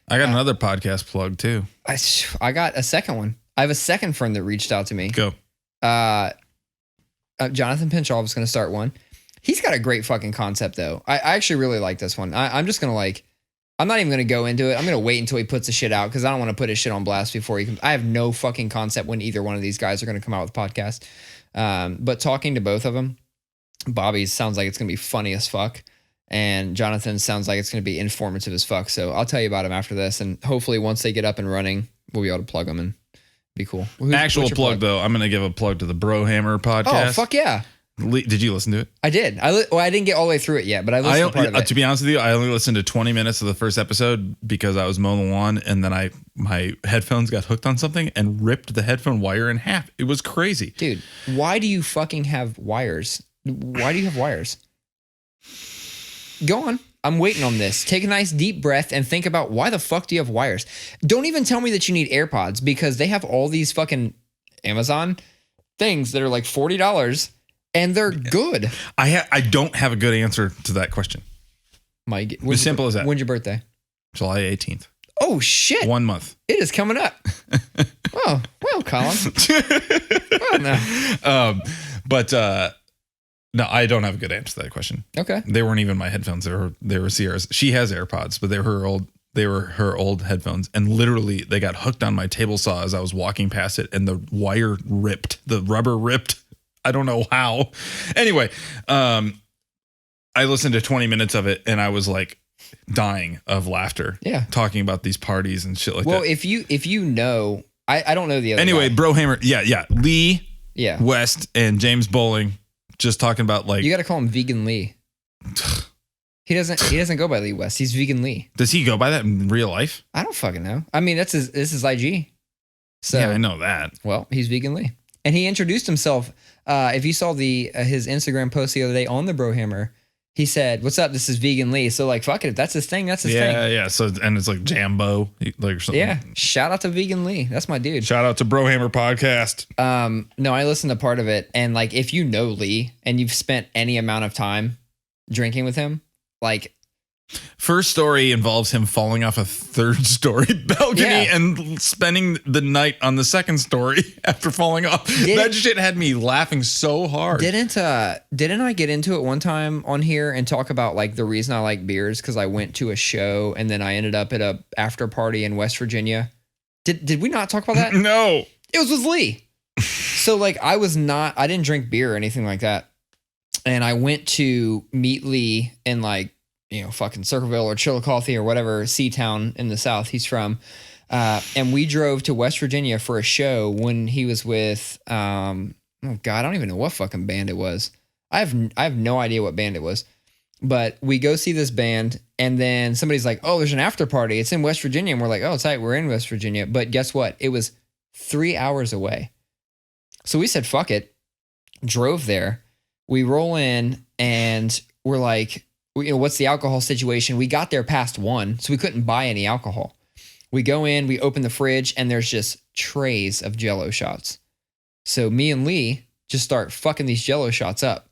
I got another podcast plug too. I got a second one. I have a second friend that reached out to me. Go. Jonathan Pinchall was going to start one. He's got a great fucking concept though. I actually really like this one. I'm just going to I'm not even going to go into it. I'm going to wait until he puts the shit out because I don't want to put his shit on blast before he can. I have no fucking concept when either one of these guys are going to come out with a podcast. But talking to both of them, Bobby's sounds like it's going to be funny as fuck. And Jonathan sounds like it's going to be informative as fuck. So I'll tell you about him after this. And hopefully once they get up and running, we'll be able to plug them and be cool. Actual plug though, I'm going to give a plug to the Brohammer podcast. Oh, fuck yeah. Did you listen to it? I did. I didn't get all the way through it yet, but I listened to part of it. To be honest with you, I only listened to 20 minutes of the first episode because I was mowing the lawn, and then my headphones got hooked on something and ripped the headphone wire in half. It was crazy. Dude, why do you fucking have wires? Why do you have wires? Go on. I'm waiting on this. Take a nice deep breath and think about why the fuck do you have wires? Don't even tell me that you need AirPods because they have all these fucking Amazon things that are like $40 and they're good. I don't have a good answer to that question. As simple as that. When's your birthday? July 18th. Oh shit. 1 month. It is coming up. Oh, well, Colin. Oh, no. No, I don't have a good answer to that question. Okay. They weren't even my headphones. They were Sierra's. She has AirPods, but they were her old headphones. And literally they got hooked on my table saw as I was walking past it and the wire ripped. The rubber ripped. I don't know how. Anyway, I listened to 20 minutes of it and I was like dying of laughter. Yeah. Talking about these parties and shit like that. Well, if you know, I don't know the other Anyway, guy. Brohammer. Yeah. Lee. Yeah. West and James Bowling. Just talking about like. You got to call him Vegan Lee. He doesn't go by Lee West. He's Vegan Lee. Does he go by that in real life? I don't fucking know. I mean, this is IG. So yeah, I know that. Well, he's Vegan Lee. And he introduced himself. If you saw his Instagram post the other day on the Brohammer, he said, "What's up? This is Vegan Lee." So like, fuck it. If that's his thing, that's his thing. Yeah. So, and it's like Jambo, like something. Yeah. Shout out to Vegan Lee. That's my dude. Shout out to Brohammer Podcast. No, I listened to part of it. And like, if you know Lee and you've spent any amount of time drinking with him, like, First story involves him falling off a third story balcony and spending the night on the second story after falling off. That shit had me laughing so hard. Didn't I get into it one time on here and talk about like the reason I like beers? Because I went to a show and then I ended up at a after party in West Virginia. Did we not talk about that? No. It was with Lee. So like I didn't drink beer or anything like that. And I went to meet Lee in like, fucking Circleville or Chillicothe or whatever C-town in the South he's from. And we drove to West Virginia for a show when he was with, oh God, I don't even know what fucking band it was. I have no idea what band it was, but we go see this band and then somebody's like, oh, there's an after party. It's in West Virginia. And we're like, oh, it's tight. We're in West Virginia. But guess what? It was 3 hours away. So we said, fuck it. Drove there. We roll in and we're like, what's the alcohol situation? We got there past 1, so we couldn't buy any alcohol. We go in, we open the fridge, and there's just trays of Jell-O shots. So me and Lee just start fucking these Jell-O shots up.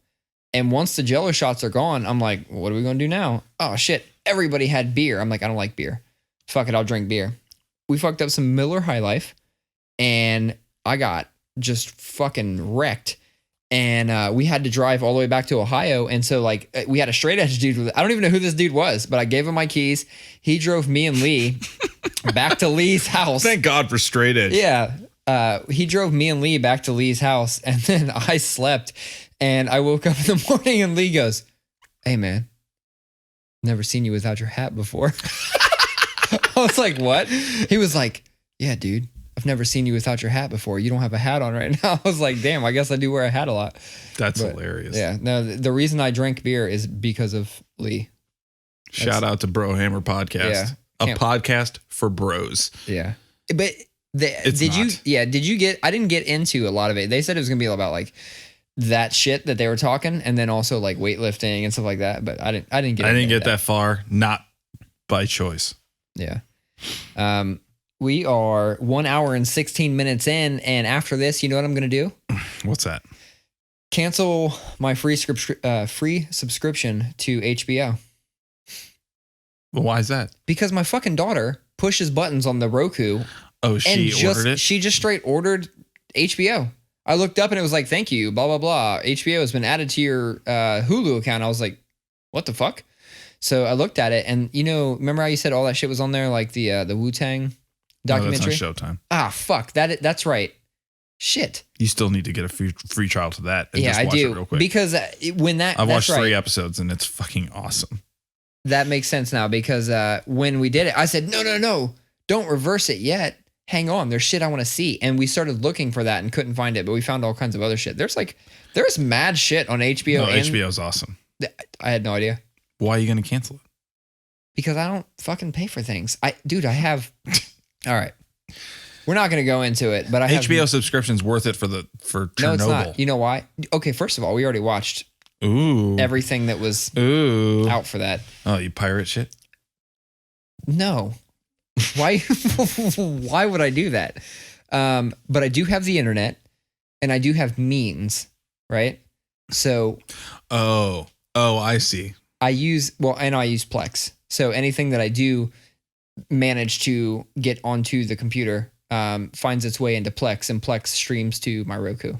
And once the Jell-O shots are gone, I'm like, what are we going to do now? Oh, shit. Everybody had beer. I'm like, I don't like beer. Fuck it, I'll drink beer. We fucked up some Miller High Life, and I got just fucking wrecked. And we had to drive all the way back to Ohio. And so like we had a straight edge dude. I don't even know who this dude was, but I gave him my keys. He drove me and Lee back to Lee's house. Thank God for straight edge. Yeah. He drove me and Lee back to Lee's house. And then I slept and I woke up in the morning and Lee goes, hey man, never seen you without your hat before. I was like, what? He was like, yeah, dude. I've never seen you without your hat before. You don't have a hat on right now. I was like, damn, I guess I do wear a hat a lot. That's hilarious. Yeah. No, the reason I drink beer is because of Lee. Shout out to Brohammer Podcast. Yeah. A podcast for bros. Yeah. But It's did not. you get, I didn't get into a lot of it. They said it was going to be about like that shit that they were talking and then also like weightlifting and stuff like that. But I didn't get that far. Not by choice. Yeah. We are 1 hour and 16 minutes in. And after this, you know what I'm going to do? What's that? Cancel my free subscription to HBO. Well, why is that? Because my fucking daughter pushes buttons on the Roku. Oh, she ordered it? She just straight ordered HBO. I looked up and it was like, thank you, blah, blah, blah. HBO has been added to your Hulu account. I was like, what the fuck? So I looked at it and, remember how you said all that shit was on there? Like the Wu-Tang documentary? No, that's not Showtime. Ah, fuck. That's right. Shit. You still need to get a free trial to that. And just I watch do. it real quick. Because when I've watched 3 episodes and it's fucking awesome. That makes sense now because when we did it, I said, no, don't reverse it yet. Hang on, there's shit I want to see. And we started looking for that and couldn't find it, but we found all kinds of other shit. There's mad shit on HBO. No, HBO's awesome. I had no idea. Why are you going to cancel it? Because I don't fucking pay for things. I have. All right. We're not going to go into it, but I have. HBO subscription's worth it for Chernobyl. No, it's not. You know why? Okay, first of all, we already watched everything that was out for that. Oh, you pirate shit? No. Why? Why would I do that? But I do have the internet, and I do have means, right? So. Oh, I see. I use Plex. So anything that I do manage to get onto the computer finds its way into Plex, and Plex streams to my Roku.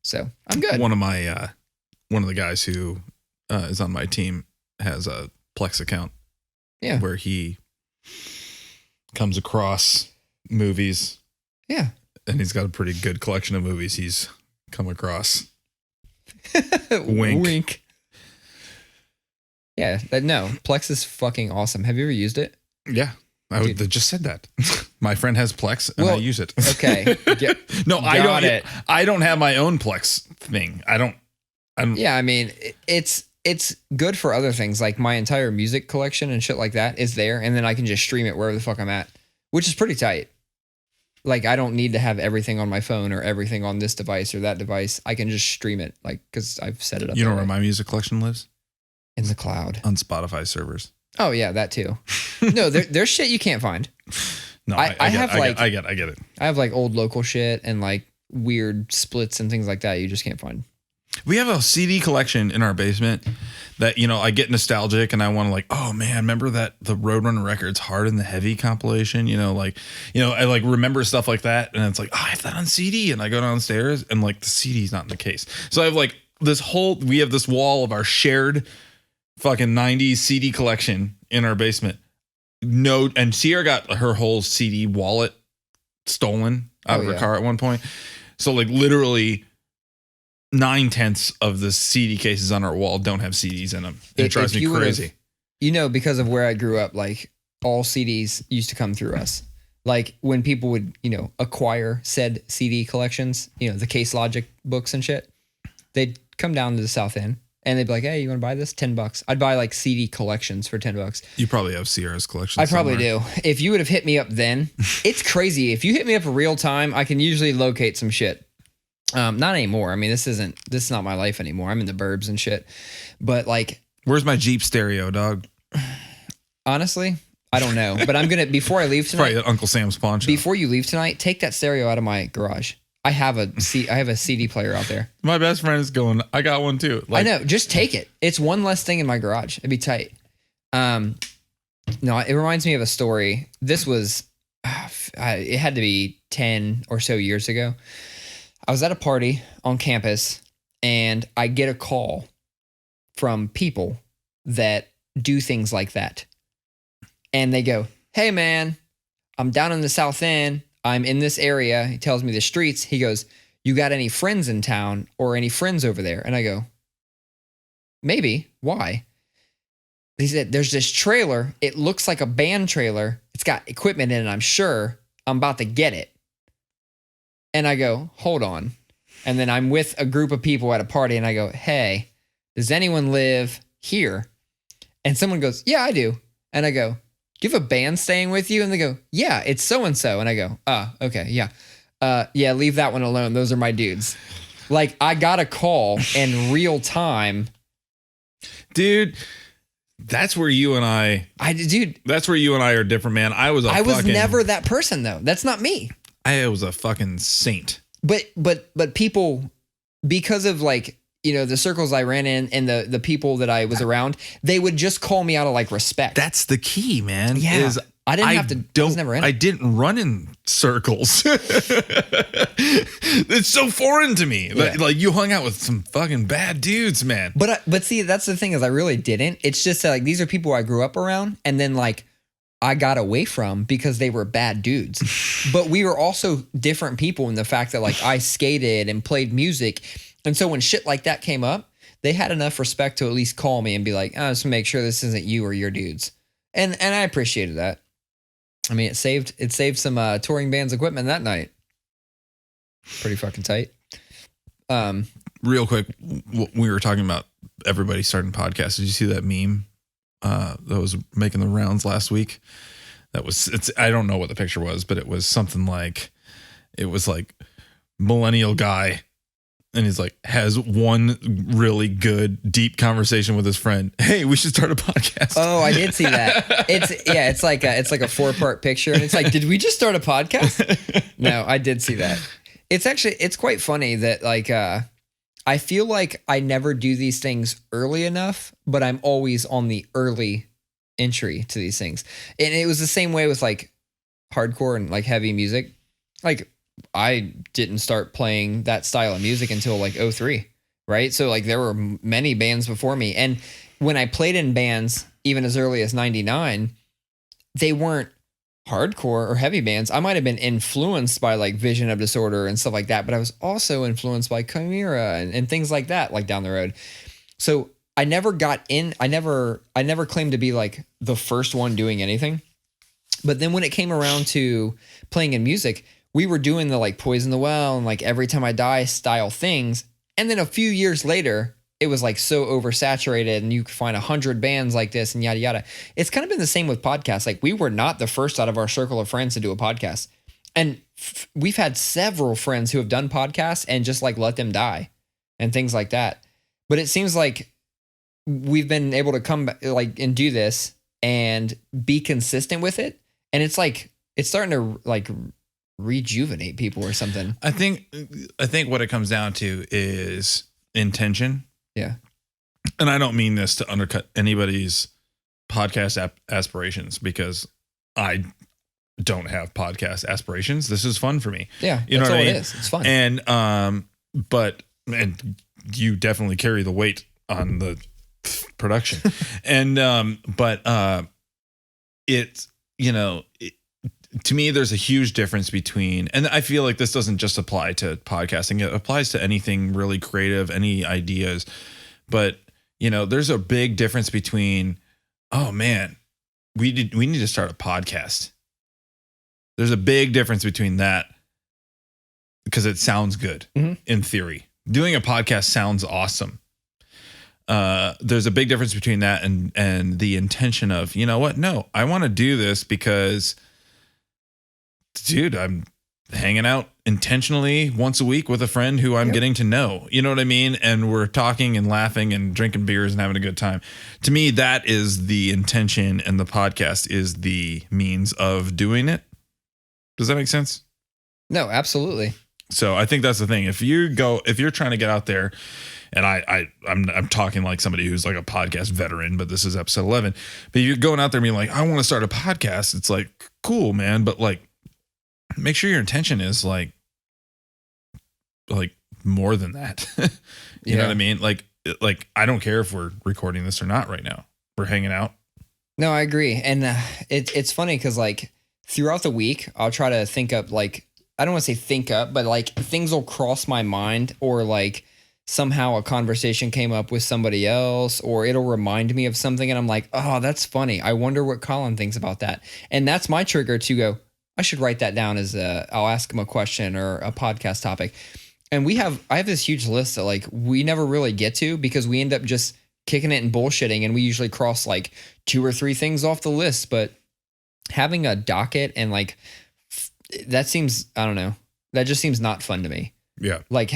So I'm good. One of the guys who is on my team has a Plex account. Yeah. Where he comes across movies. Yeah. And he's got a pretty good collection of movies he's come across. Wink. Yeah. No, Plex is fucking awesome. Have you ever used it? Yeah. I just said that. My friend has Plex and I use it. Okay. No, I don't have my own Plex thing. I don't. Yeah. I mean, it's good for other things. Like my entire music collection and shit like that is there. And then I can just stream it wherever the fuck I'm at, which is pretty tight. Like I don't need to have everything on my phone or everything on this device or that device. I can just stream it, like, because I've set it up. You know where my music collection lives? In the cloud. On Spotify servers. Oh yeah, that too. No, there's shit you can't find. No, I get it. I have like old local shit and like weird splits and things like that you just can't find. We have a CD collection in our basement that, you know, I get nostalgic and I want to like, oh man, remember that the Roadrunner Records Hard and the Heavy compilation, you know, like, you know, I like remember stuff like that. And it's like, oh, I have that on CD. And I go downstairs and like the CD's not in the case. So I have like we have this wall of our shared fucking 90s CD collection in our basement. No, and Sierra got her whole CD wallet stolen out of her car at one point. So like literally 9/10 of the CD cases on our wall don't have CDs in them. It drives me crazy. You know, because of where I grew up, like all CDs used to come through us. Like when people would, you know, acquire said CD collections, you know, the Case Logic books and shit, they'd come down to the South End and they'd be like, hey, you want to buy this? $10. I'd buy like CD collections for $10. You probably have Sierra's collection. I probably do. If you would have hit me up then, it's crazy. If you hit me up in real time, I can usually locate some shit. Not anymore. I mean, this is not my life anymore. I'm in the burbs and shit. But like, where's my Jeep stereo, dog? Honestly, I don't know. But I'm gonna before I leave tonight. Probably at Uncle Sam's pawn shop. Before you leave tonight, take that stereo out of my garage. I have a CD player out there. My best friend is going, I got one too. Like, I know. Just take it. It's one less thing in my garage. It'd be tight. No, it reminds me of a story. This was, it had to be 10 or so years ago. I was at a party on campus and I get a call from people that do things like that. And they go, hey man, I'm down in the South End. I'm in this area. He tells me the streets. He goes, you got any friends in town or any friends over there? And I go, maybe. Why? He said, there's this trailer. It looks like a band trailer. It's got equipment in it, I'm sure. I'm about to get it. And I go, hold on. And then I'm with a group of people at a party and I go, hey, does anyone live here? And someone goes, yeah, I do. And I go, do you have a band staying with you? And they go, yeah, it's so-and-so. And I go, okay, yeah. Yeah, leave that one alone. Those are my dudes. Like, I got a call in real time. Dude, that's where you and I that's where you and I are different, man. I was never that person, though. That's not me. I was a fucking saint. But people, because of like, you know, the circles I ran in and the people that I was around, they would just call me out of like respect. That's the key, man. Yeah. I was never in it. I didn't run in circles. It's so foreign to me. Yeah. Like you hung out with some fucking bad dudes, man. But see, that's the thing is I really didn't. It's just that like these are people I grew up around and then like I got away from because they were bad dudes. But we were also different people in the fact that like I skated and played music. And so when shit like that came up, they had enough respect to at least call me and be like, oh, just make sure this isn't you or your dudes. And I appreciated that. I mean, it saved some touring band's equipment that night. Pretty fucking tight. Real quick, we were talking about everybody starting podcasts. Did you see that meme that was making the rounds last week? I don't know what the picture was, but it was something like, it was like millennial guy. And he's like, has one really good, deep conversation with his friend. Hey, we should start a podcast. Oh, I did see that. It's like a 4-part picture. And it's like, did we just start a podcast? No, I did see that. It's quite funny that like, I feel like I never do these things early enough, but I'm always on the early entry to these things. And it was the same way with like hardcore and like heavy music. Like, I didn't start playing that style of music until like 2003, right? So like there were many bands before me. And when I played in bands, even as early as 99, they weren't hardcore or heavy bands. I might have been influenced by like Vision of Disorder and stuff like that, but I was also influenced by Chimera and things like that, like down the road. So I never got in, I never claimed to be like the first one doing anything. But then when it came around to playing in music, we were doing the like Poison the Well and like Every Time I Die style things. And then a few years later, it was like so oversaturated and you could find 100 bands like this and yada, yada. It's kind of been the same with podcasts. Like we were not the first out of our circle of friends to do a podcast. And we've had several friends who have done podcasts and just like let them die and things like that. But it seems like we've been able to come like and do this and be consistent with it. And it's like, it's starting to like rejuvenate people or something. I think what it comes down to is intention. Yeah. And I don't mean this to undercut anybody's podcast aspirations, because I don't have podcast aspirations. This is fun for me. Yeah. You know what I mean? It is. It's fun. And, and you definitely carry the weight on the production. And, it's, you know, to me, there's a huge difference between, and I feel like this doesn't just apply to podcasting. It applies to anything really creative, any ideas. But, you know, there's a big difference between, oh man, we need to start a podcast. There's a big difference between that, because it sounds good in theory. Doing a podcast sounds awesome. There's a big difference between that and the intention of, you know what? No, I want to do this because, dude, I'm hanging out intentionally once a week with a friend who I'm getting to know. You know what I mean? And we're talking and laughing and drinking beers and having a good time. To me, that is the intention, and the podcast is the means of doing it. Does that make sense? No, absolutely. So I think that's the thing. If you're trying to get out there, and I'm talking like somebody who's like a podcast veteran, but this is episode 11. But you're going out there being like, I want to start a podcast. It's like, cool, man. But like, make sure your intention is like more than that. You know what I mean? Like I don't care if we're recording this or not right now. We're hanging out. No, I agree. And it's funny because like throughout the week, I'll try to think up like, I don't want to say think up, but like things will cross my mind, or like somehow a conversation came up with somebody else, or it'll remind me of something. And I'm like, oh, that's funny. I wonder what Colin thinks about that. And that's my trigger to go, I should write that down as I'll ask him a question or a podcast topic. And I have this huge list that like we never really get to, because we end up just kicking it and bullshitting. And we usually cross like 2 or 3 things off the list. But having a docket and like, that seems, I don't know, that just seems not fun to me. Yeah. Like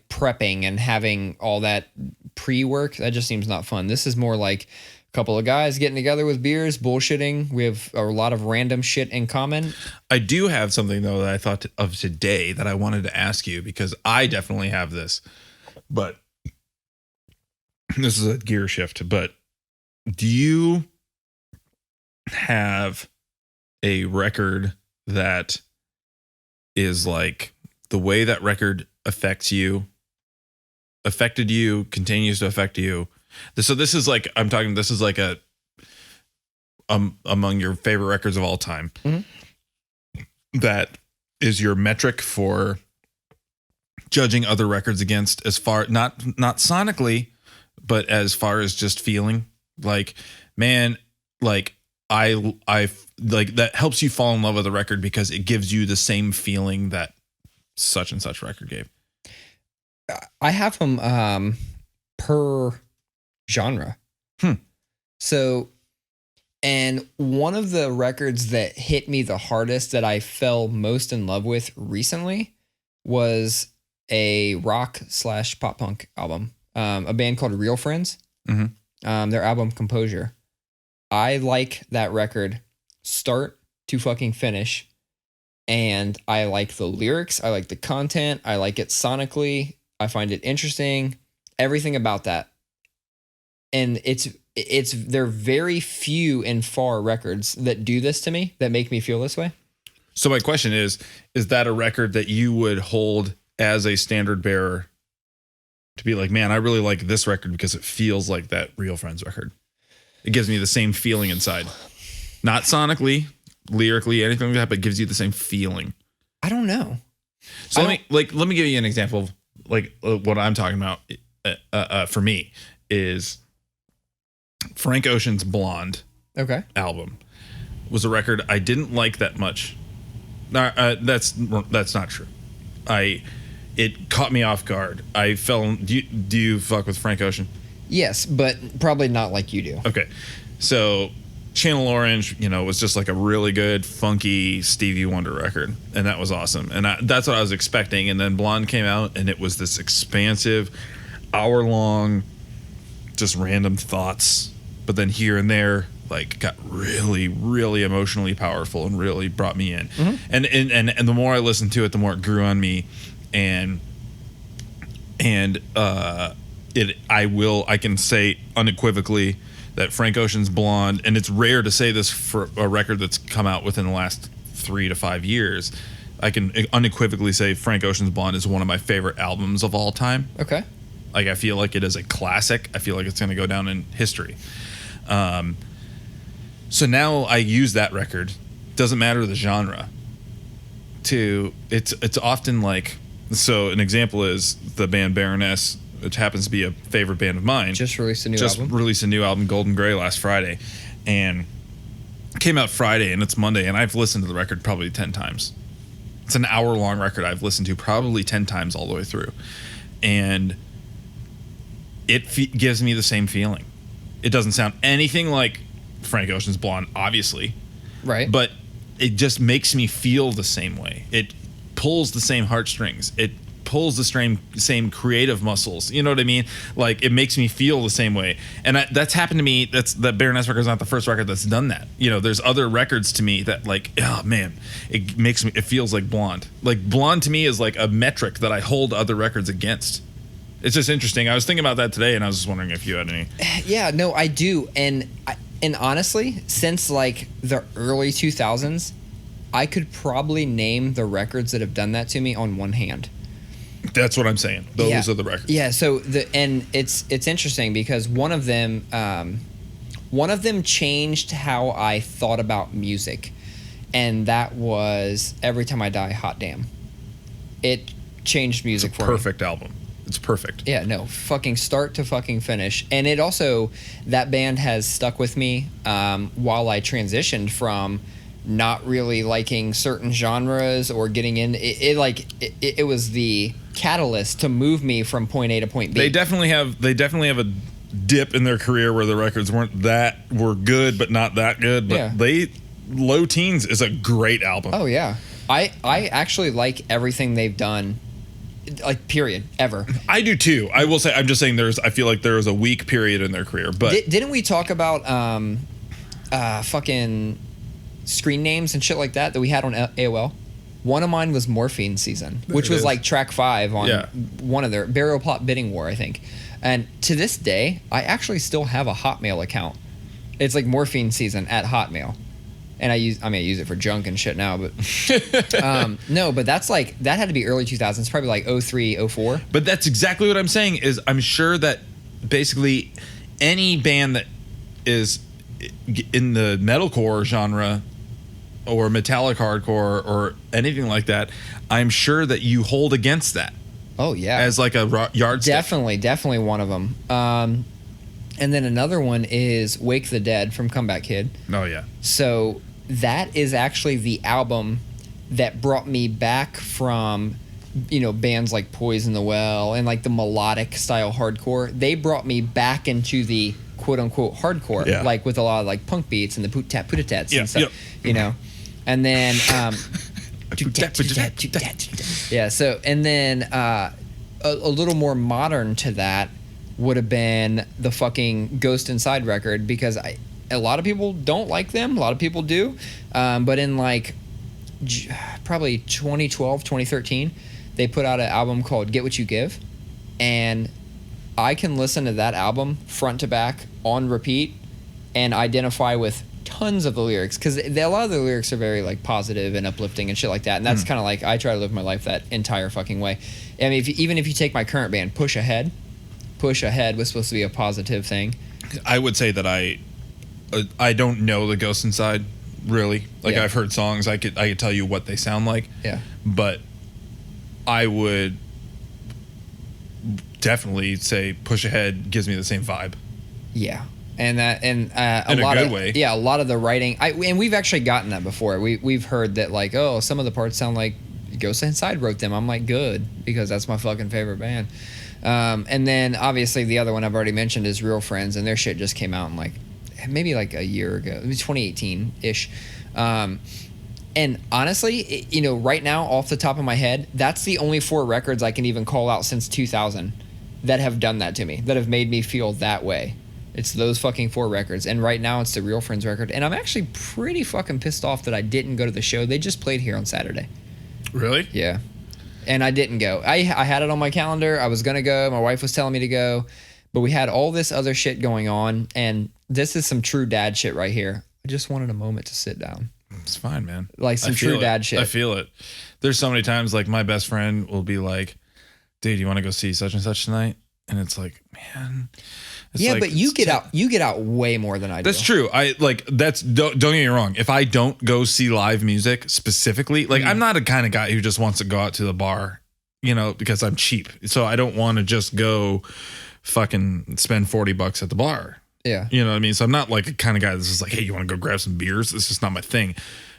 prepping and having all that pre-work, that just seems not fun. This is more like a couple of guys getting together with beers, bullshitting. We have a lot of random shit in common. I do have something though that I thought of today that I wanted to ask you, because I definitely have this, but this is a gear shift. But do you have a record that is like the way that record affected you, continues to affect you? So this is like, this is like a among your favorite records of all time. Mm-hmm. That is your metric for judging other records against, as far, not sonically, but as far as just feeling like, man, like I like that helps you fall in love with a record because it gives you the same feeling that such and such record gave. I have them per genre. So, and one of the records that hit me the hardest, that I fell most in love with recently, was a rock / pop punk album. A band called Real Friends. Mm-hmm. Their album Composure. I like that record start to fucking finish. And I like the lyrics. I like the content. I like it sonically. I find it interesting. Everything about that. And they're very few and far records that do this to me, that make me feel this way. So my question is that a record that you would hold as a standard bearer to be like, man, I really like this record because it feels like that Real Friends record? It gives me the same feeling inside. Not sonically, lyrically, anything like that, but it gives you the same feeling. I don't know. So let me give you an example of like what I'm talking about. For me is Frank Ocean's Blonde album was a record I didn't like that much. That's not true. It caught me off guard. I fell. Do you fuck with Frank Ocean? Yes, but probably not like you do. Okay, so Channel Orange, was just like a really good, funky Stevie Wonder record, and that was awesome. And that's what I was expecting. And then Blonde came out, and it was this expansive, hour-long just random thoughts, but then here and there, like, got really, really emotionally powerful and really brought me in. And the more I listened to it, the more it grew on me. I can say unequivocally that Frank Ocean's Blonde, and it's rare to say this for a record that's come out within the last 3 to 5 years, I can unequivocally say Frank Ocean's Blonde is one of my favorite albums of all time. Okay. Like, I feel like it is a classic. I feel like it's going to go down in history. So now I use that record, doesn't matter the genre, it's often like, so an example is the band Baroness, which happens to be a favorite band of mine. Just released a new album, Golden Gray, last Friday. And it came out Friday, and it's Monday, and I've listened to the record probably 10 times. It's an hour-long record I've listened to probably 10 times all the way through. And it gives me the same feeling. It doesn't sound anything like Frank Ocean's Blonde, obviously. Right. But it just makes me feel the same way. It pulls the same heartstrings. It pulls the same creative muscles. You know what I mean? Like, it makes me feel the same way. And that's happened to me. That Baroness record is not the first record that's done that. You know, there's other records to me that, like, oh man, it feels like Blonde. Like, Blonde to me is like a metric that I hold other records against. It's just interesting. I was thinking about that today, and I was just wondering if you had any. Yeah, no, I do. And honestly, since like the early 2000s, I could probably name the records that have done that to me on one hand. That's what I'm saying. Those are the records. Yeah. So it's interesting because one of them changed how I thought about music, and that was Every Time I Die, Hot Damn. It changed music for me. Perfect album. It's perfect. Yeah, no, fucking start to fucking finish. And it also, that band has stuck with me while I transitioned from not really liking certain genres or getting in. It was the catalyst to move me from point A to point B. They definitely have a dip in their career where the records were good but not that good. But Low Teens is a great album. Oh yeah, I actually like everything they've done. Like, period, ever. I do too. I will say, I'm just saying I feel like there was a weak period in their career. But didn't we talk about fucking screen names and shit like that we had on AOL? One of mine was Morphine Season, which was like track 5 on one of their Burial Plot Bidding War, I think. And to this day, I actually still have a Hotmail account. It's like Morphine Season at Hotmail. And I use it for junk and shit now, but no, but that had to be early 2000s, probably like 03, 04. But that's exactly what I'm saying is I'm sure that basically any band that is in the metalcore genre or metallic hardcore or anything like that, I'm sure that you hold against that. Oh yeah. As like a yardstick. Definitely one of them. And then another one is Wake the Dead from Comeback Kid. Oh yeah. So that is actually the album that brought me back from, bands like Poison the Well and like the melodic style hardcore. They brought me back into the quote unquote hardcore, like with a lot of like punk beats and the poot-tat-poot-tats and stuff, And then, yeah. So, and then a little more modern to that would have been the fucking Ghost Inside record, because a lot of people don't like them. A lot of people do. But in like probably 2012, 2013, they put out an album called Get What You Give. And I can listen to that album front to back on repeat and identify with tons of the lyrics, because a lot of the lyrics are very like positive and uplifting and shit like that. And that's kind of like, I try to live my life that entire fucking way. I mean, even if you take my current band, Push Ahead was supposed to be a positive thing. I would say that I don't know the Ghost Inside really. Like, I've heard songs, I could tell you what they sound like. Yeah. But I would definitely say Push Ahead gives me the same vibe. Yeah. And that, and in a good way. Yeah, a lot of the writing, and we've actually gotten that before. We've heard that, like, oh, some of the parts sound like Ghost Inside wrote them. I'm like, good, because that's my fucking favorite band. And then obviously the other one I've already mentioned is Real Friends, and their shit just came out in like maybe like a year ago. It was 2018 ish. And honestly, right now off the top of my head, that's the only 4 records I can even call out since 2000. that have done that to me, that have made me feel that way. It's those fucking 4 records. And right now it's the Real Friends record. And I'm actually pretty fucking pissed off that I didn't go to the show. They just played here on Saturday. Really? Yeah. And I didn't go. I had it on my calendar. I was going to go. My wife was telling me to go. But we had all this other shit going on. And this is some true dad shit right here. I just wanted a moment to sit down. It's fine, man. Like some true dad shit. I feel it. There's so many times like my best friend will be like, dude, you want to go see such and such tonight? And it's like, man. Yeah, like, but you get out way more than I do. That's true. Don't get me wrong. If I don't go see live music specifically, like I'm not a kind of guy who just wants to go out to the bar, because I'm cheap. So I don't want to just go fucking spend $40 at the bar. Yeah. You know what I mean? So I'm not like a kind of guy that's just like, hey, you want to go grab some beers? It's just not my thing.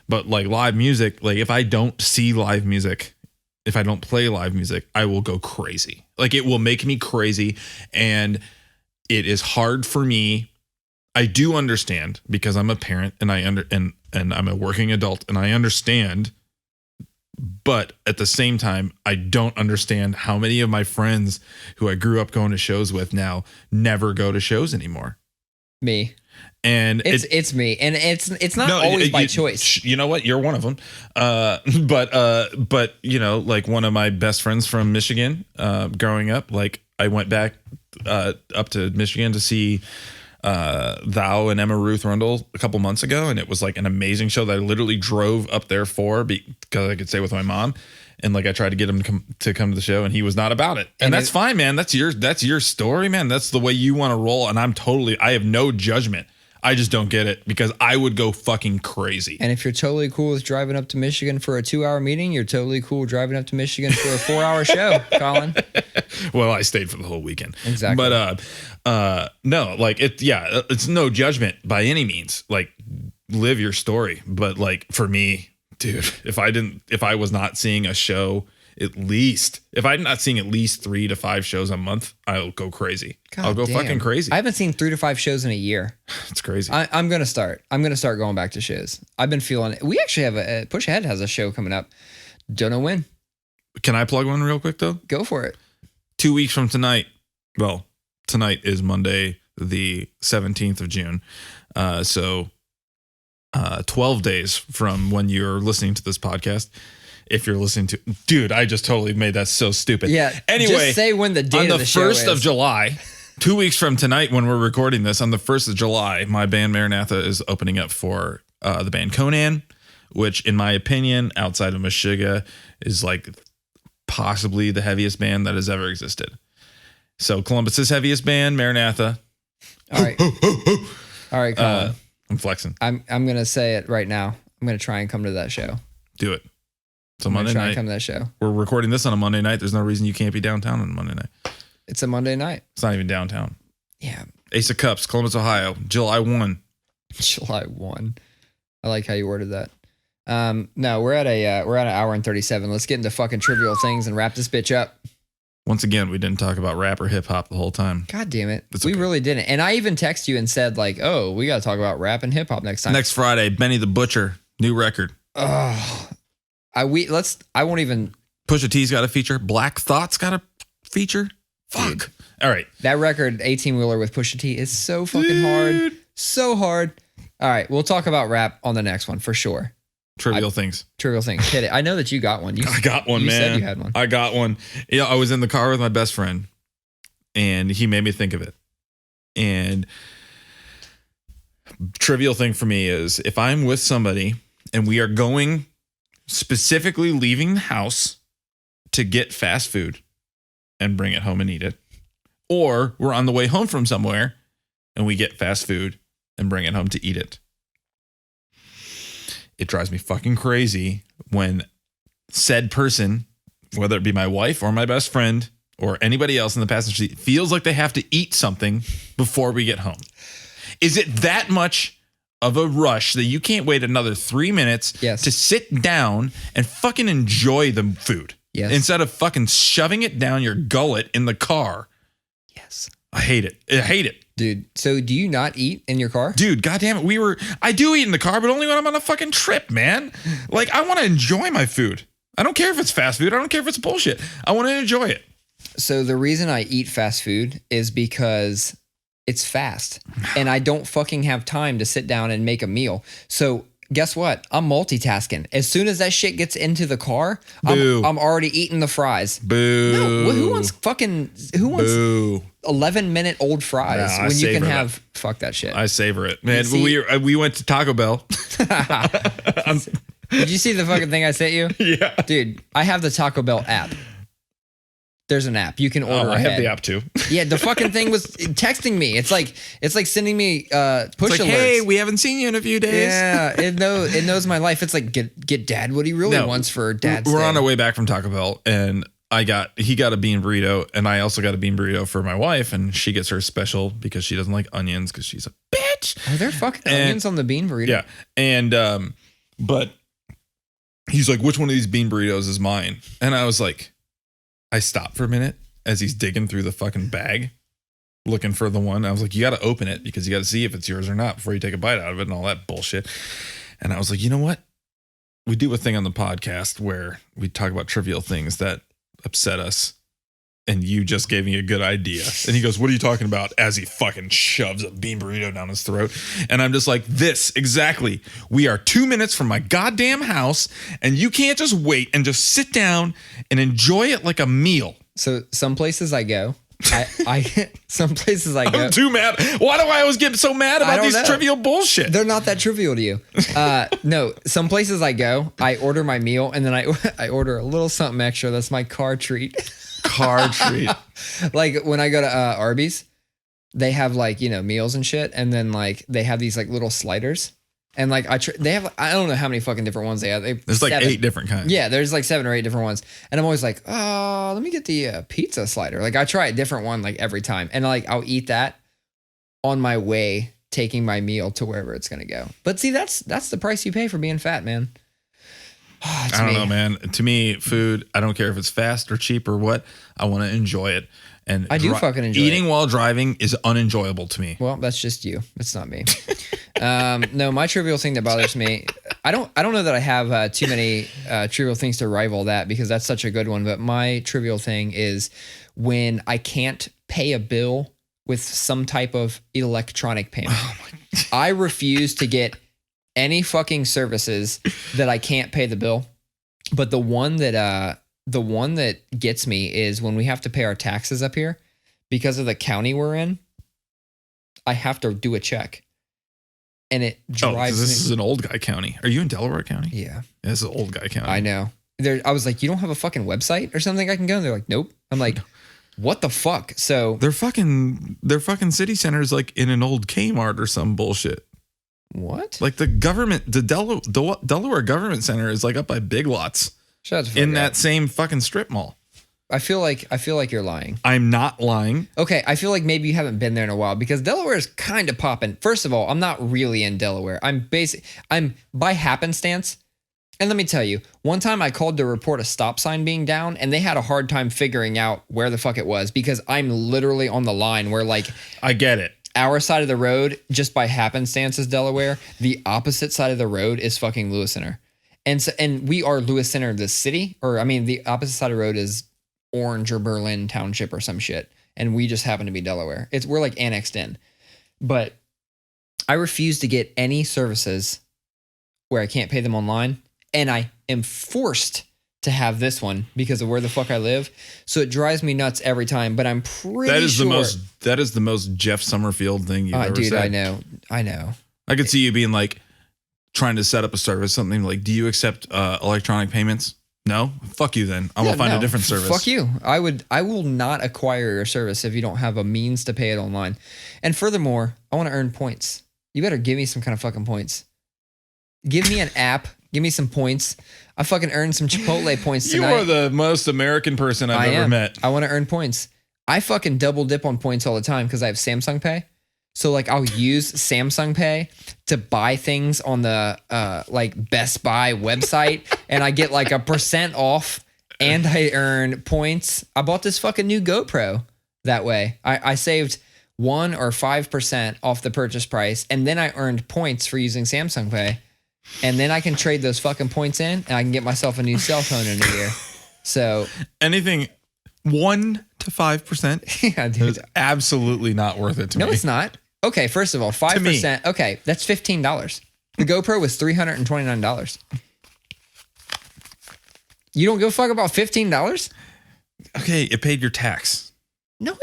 But like live music, like if I don't see live music, if I don't play live music, I will go crazy. Like it will make me crazy. And it is hard for me. I do understand because I'm a parent and and I'm a working adult and I understand. But at the same time, I don't understand how many of my friends who I grew up going to shows with now never go to shows anymore. Me. And it's me. And it's not always by choice. You know what? You're one of them. But like one of my best friends from Michigan, growing up, like I went back up to Michigan to see Thou and Emma Ruth Rundle a couple months ago, and it was like an amazing show that I literally drove up there for because I could stay with my mom, and like I tried to get him to come to the show, and he was not about it. And that's fine, man. That's your story, man. That's the way you want to roll, and I have no judgment. I just don't get it because I would go fucking crazy. And if you're totally cool with driving up to Michigan for a 2-hour meeting, you're totally cool driving up to Michigan for a 4-hour show, Colin. Well, I stayed for the whole weekend. Exactly. But no, like it's no judgment by any means. Like live your story. But like for me, dude, if I was not seeing a show if I'm not seeing at least 3 to 5 shows a month, I'll go crazy. I'll go fucking crazy. I haven't seen 3 to 5 shows in a year. It's crazy. I'm going to start. I'm going to start going back to shows. I've been feeling it. We actually have Push Ahead has a show coming up. Don't know when. Can I plug one real quick though? Go for it. 2 weeks from tonight. Well, tonight is Monday, the 17th of June. So 12 days from when you're listening to this podcast. If you're listening to, dude, I just totally made that so stupid. Yeah. Anyway, just say when the date on of the show is. On the 1st of July, 2 weeks from tonight when we're recording this, on the 1st of July, my band Maranatha is opening up for the band Conan, which in my opinion, outside of Meshuggah, is like possibly the heaviest band that has ever existed. So Columbus's heaviest band, Maranatha. All right. All right, Colin. I'm flexing. I'm going to say it right now. I'm going to try and come to that show. Do it. It's a Monday night. Come to that show. We're recording this on a Monday night. There's no reason you can't be downtown on a Monday night. It's a Monday night. It's not even downtown. Yeah. Ace of Cups, Columbus, Ohio, July 1. July 1. I like how you worded that. No, we're at an hour and 37. Let's get into fucking trivial things and wrap this bitch up. Once again, we didn't talk about rap or hip hop the whole time. God damn it. We really didn't. And I even texted you and said like, oh, we got to talk about rap and hip hop next time. Next Friday, Benny the Butcher, new record. Oh. I won't even. Pusha T's got a feature. Black Thought's got a feature. Fuck. Dude. All right. That record, 18-wheeler with Pusha T, is so fucking hard. So hard. All right. We'll talk about rap on the next one for sure. Trivial things. Hit it. I know that you got one. I got one, man. You said you had one. I got one. Yeah, I was in the car with my best friend, and he made me think of it. And trivial thing for me is if I'm with somebody and we are going, specifically leaving the house to get fast food and bring it home and eat it, or we're on the way home from somewhere and we get fast food and bring it home to eat it. It drives me fucking crazy when said person, whether it be my wife or my best friend or anybody else in the passenger seat, feels like they have to eat something before we get home. Is it that much of a rush that you can't wait another 3 minutes to sit down and fucking enjoy the food? Yes. Instead of fucking shoving it down your gullet in the car. Yes. I hate it. I hate it. Dude, so do you not eat in your car? Dude, goddamn it. I do eat in the car, but only when I'm on a fucking trip, man. Like, I want to enjoy my food. I don't care if it's fast food. I don't care if it's bullshit. I want to enjoy it. So the reason I eat fast food is because it's fast and I don't fucking have time to sit down and make a meal. So guess what? I'm multitasking. As soon as that shit gets into the car, I'm already eating the fries. Boo. No, who wants 11-minute old fries when you can have fuck that shit. I savor it. Man, we went to Taco Bell. Did you see the fucking thing I sent you? Yeah. Dude, I have the Taco Bell app. There's an app. You can order I have ahead. the app too. Yeah, the fucking thing was texting me. It's like sending me push alerts. Hey, we haven't seen you in a few days. Yeah, it knows my life. It's like get dad what he really wants for dad's We're day. on our way back from Taco Bell and he got a bean burrito and I also got a bean burrito for my wife and she gets her special because she doesn't like onions because she's a bitch. Are there fucking onions on the bean burrito? Yeah. And but he's like, which one of these bean burritos is mine? And I was like, I stopped for a minute as he's digging through the fucking bag looking for the one. I was like, you got to open it because you got to see if it's yours or not before you take a bite out of it and all that bullshit. And I was like, you know what? We do a thing on the podcast where we talk about trivial things that upset us. And you just gave me a good idea. And he goes, what are you talking about? As he fucking shoves a bean burrito down his throat. And I'm just like, this, exactly. We are 2 minutes from my goddamn house. And you can't just wait and just sit down and enjoy it like a meal. So some places I go, some places I go. I'm too mad. Why do I always get so mad about these trivial bullshit? They're not that trivial to you. No, some places I go, I order my meal and then I order a little something extra. That's my car treat. Car treat. Like when I go to Arby's, they have like, meals and shit. And then like they have these like little sliders. And like they have, I don't know how many fucking different ones they have. There's like 8 different kinds. Yeah, there's like 7 or 8 different ones. And I'm always like, oh, let me get the pizza slider. Like I try a different one like every time. And like I'll eat that on my way, taking my meal to wherever it's going to go. But see, that's the price you pay for being fat, man. I don't know, man. To me, food, I don't care if it's fast or cheap or what. I want to enjoy it. And I do fucking enjoy eating it. While driving is unenjoyable to me. Well, that's just you. It's not me. No, my trivial thing that bothers me. I don't know that I have too many trivial things to rival that because that's such a good one. But my trivial thing is when I can't pay a bill with some type of electronic payment. Oh I refuse to get any fucking services that I can't pay the bill. But the one that gets me is when we have to pay our taxes up here because of the county we're in. I have to do a check. And it drives me. This is an old guy county. Are you in Delaware County? Yeah. This is an old guy county. I know. I was like, you don't have a fucking website or something I can go? And they're like, nope. I'm like, what the fuck? So their fucking city centers like in an old Kmart or some bullshit. What? Like the government, the Delaware Government Center is like up by Big Lots. Shut the fuck in up. that same fucking strip mall. I feel like you're lying. I'm not lying. Okay, I feel like maybe you haven't been there in a while because Delaware is kind of popping. First of all, I'm not really in Delaware. I'm by happenstance. And let me tell you, one time I called to report a stop sign being down and they had a hard time figuring out where the fuck it was because I'm literally on the line where like I get it. Our side of the road, just by happenstance, is Delaware. The opposite side of the road is fucking Lewis Center. And we are Lewis Center, the city, or I mean, the opposite side of the road is Orange or Berlin Township or some shit. And we just happen to be Delaware. We're like annexed in. But I refuse to get any services where I can't pay them online. And I am forced to have this one because of where the fuck I live. So it drives me nuts every time, but I'm pretty sure. That is the most Jeff Summerfield thing you've ever dude, said. I know. I could see you being like trying to set up a service, something like, do you accept electronic payments? No? Fuck you then. I'm going to find a different service. Fuck you. I will not acquire your service if you don't have a means to pay it online. And furthermore, I want to earn points. You better give me some kind of fucking points. Give me an app. Give me some points. I fucking earned some Chipotle points tonight. You are the most American person I've ever met. I want to earn points. I fucking double dip on points all the time because I have Samsung Pay. So like I'll use Samsung Pay to buy things on the like Best Buy website and I get like 1% off and I earn points. I bought this fucking new GoPro that way. I saved 1 or 5% off the purchase price and then I earned points for using Samsung Pay. And then I can trade those fucking points in and I can get myself a new cell phone in a year. So anything 1 to 5%. Yeah, dude. It's absolutely not worth it to me. No, it's not. Okay, first of all, 5%. Okay, that's $15. The GoPro was $329. You don't give a fuck about $15? Okay, it paid your tax. No,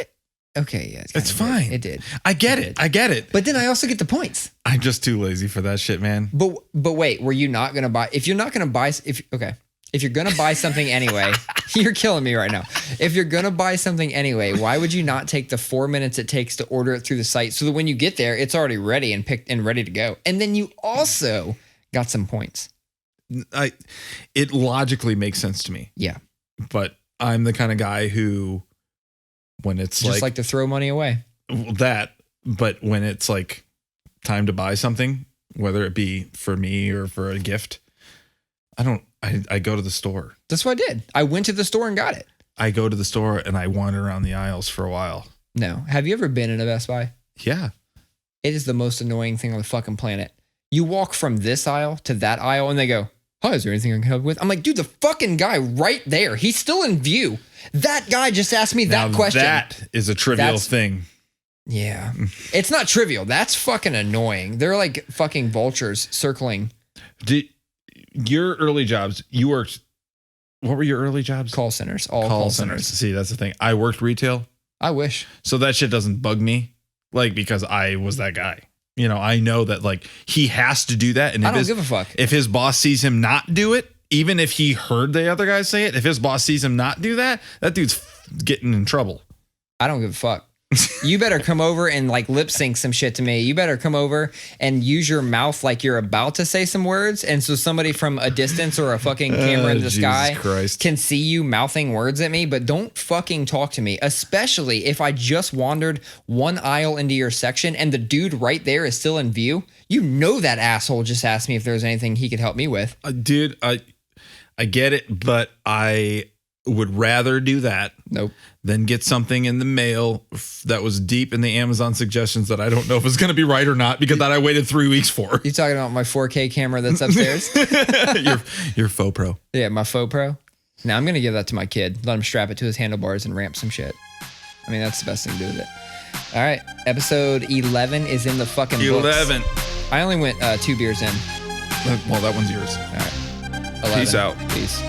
okay, yeah. It's fine. It did. I get it. But then I also get the points. I'm just too lazy for that shit, man. But wait, were you not gonna buy? If you're not gonna buy, if you're gonna buy something anyway, you're killing me right now. If you're gonna buy something anyway, why would you not take the 4 minutes it takes to order it through the site so that when you get there, it's already ready and picked and ready to go, and then you also got some points. It logically makes sense to me. Yeah, but I'm the kind of guy who, when it's just like to throw money away. But when it's like time to buy something, whether it be for me or for a gift, I go to the store. That's what I did. I went to the store and got it. I go to the store and I wander around the aisles for a while. No. Have you ever been in a Best Buy? Yeah. It is the most annoying thing on the fucking planet. You walk from this aisle to that aisle and they go, "Hi, is there anything I can help with?" I'm like, dude, the fucking guy right there. He's still in view. That guy just asked me that question. That is a trivial thing. Yeah. It's not trivial. That's fucking annoying. They're like fucking vultures circling. Your early jobs, you worked, what were your early jobs? Call centers. All call centers. See, that's the thing. I worked retail. I wish. So that shit doesn't bug me. Like, because I was that guy. You know, I know that like he has to do that. And I don't give a fuck. If his boss sees him not do it, even if he heard the other guy say it, if his boss sees him not do that, that dude's getting in trouble. I don't give a fuck. You better come over and like lip sync some shit to me. You better come over and use your mouth like you're about to say some words. And so somebody from a distance or a fucking camera in the sky can see you mouthing words at me, but don't fucking talk to me, especially if I just wandered one aisle into your section and the dude right there is still in view. You know that asshole just asked me if there was anything he could help me with. Dude, I get it, but I would rather do that than get something in the mail that was deep in the Amazon suggestions that I don't know if it's going to be right or not because that I waited 3 weeks for. You talking about my 4K camera that's upstairs? your Faux Pro. Yeah, my Faux Pro. Now I'm going to give that to my kid. Let him strap it to his handlebars and ramp some shit. I mean, that's the best thing to do with it. All right. Episode 11 is in the fucking books. 11. I only went 2 beers in. Well, that one's yours. All right. 11. Peace out. Peace.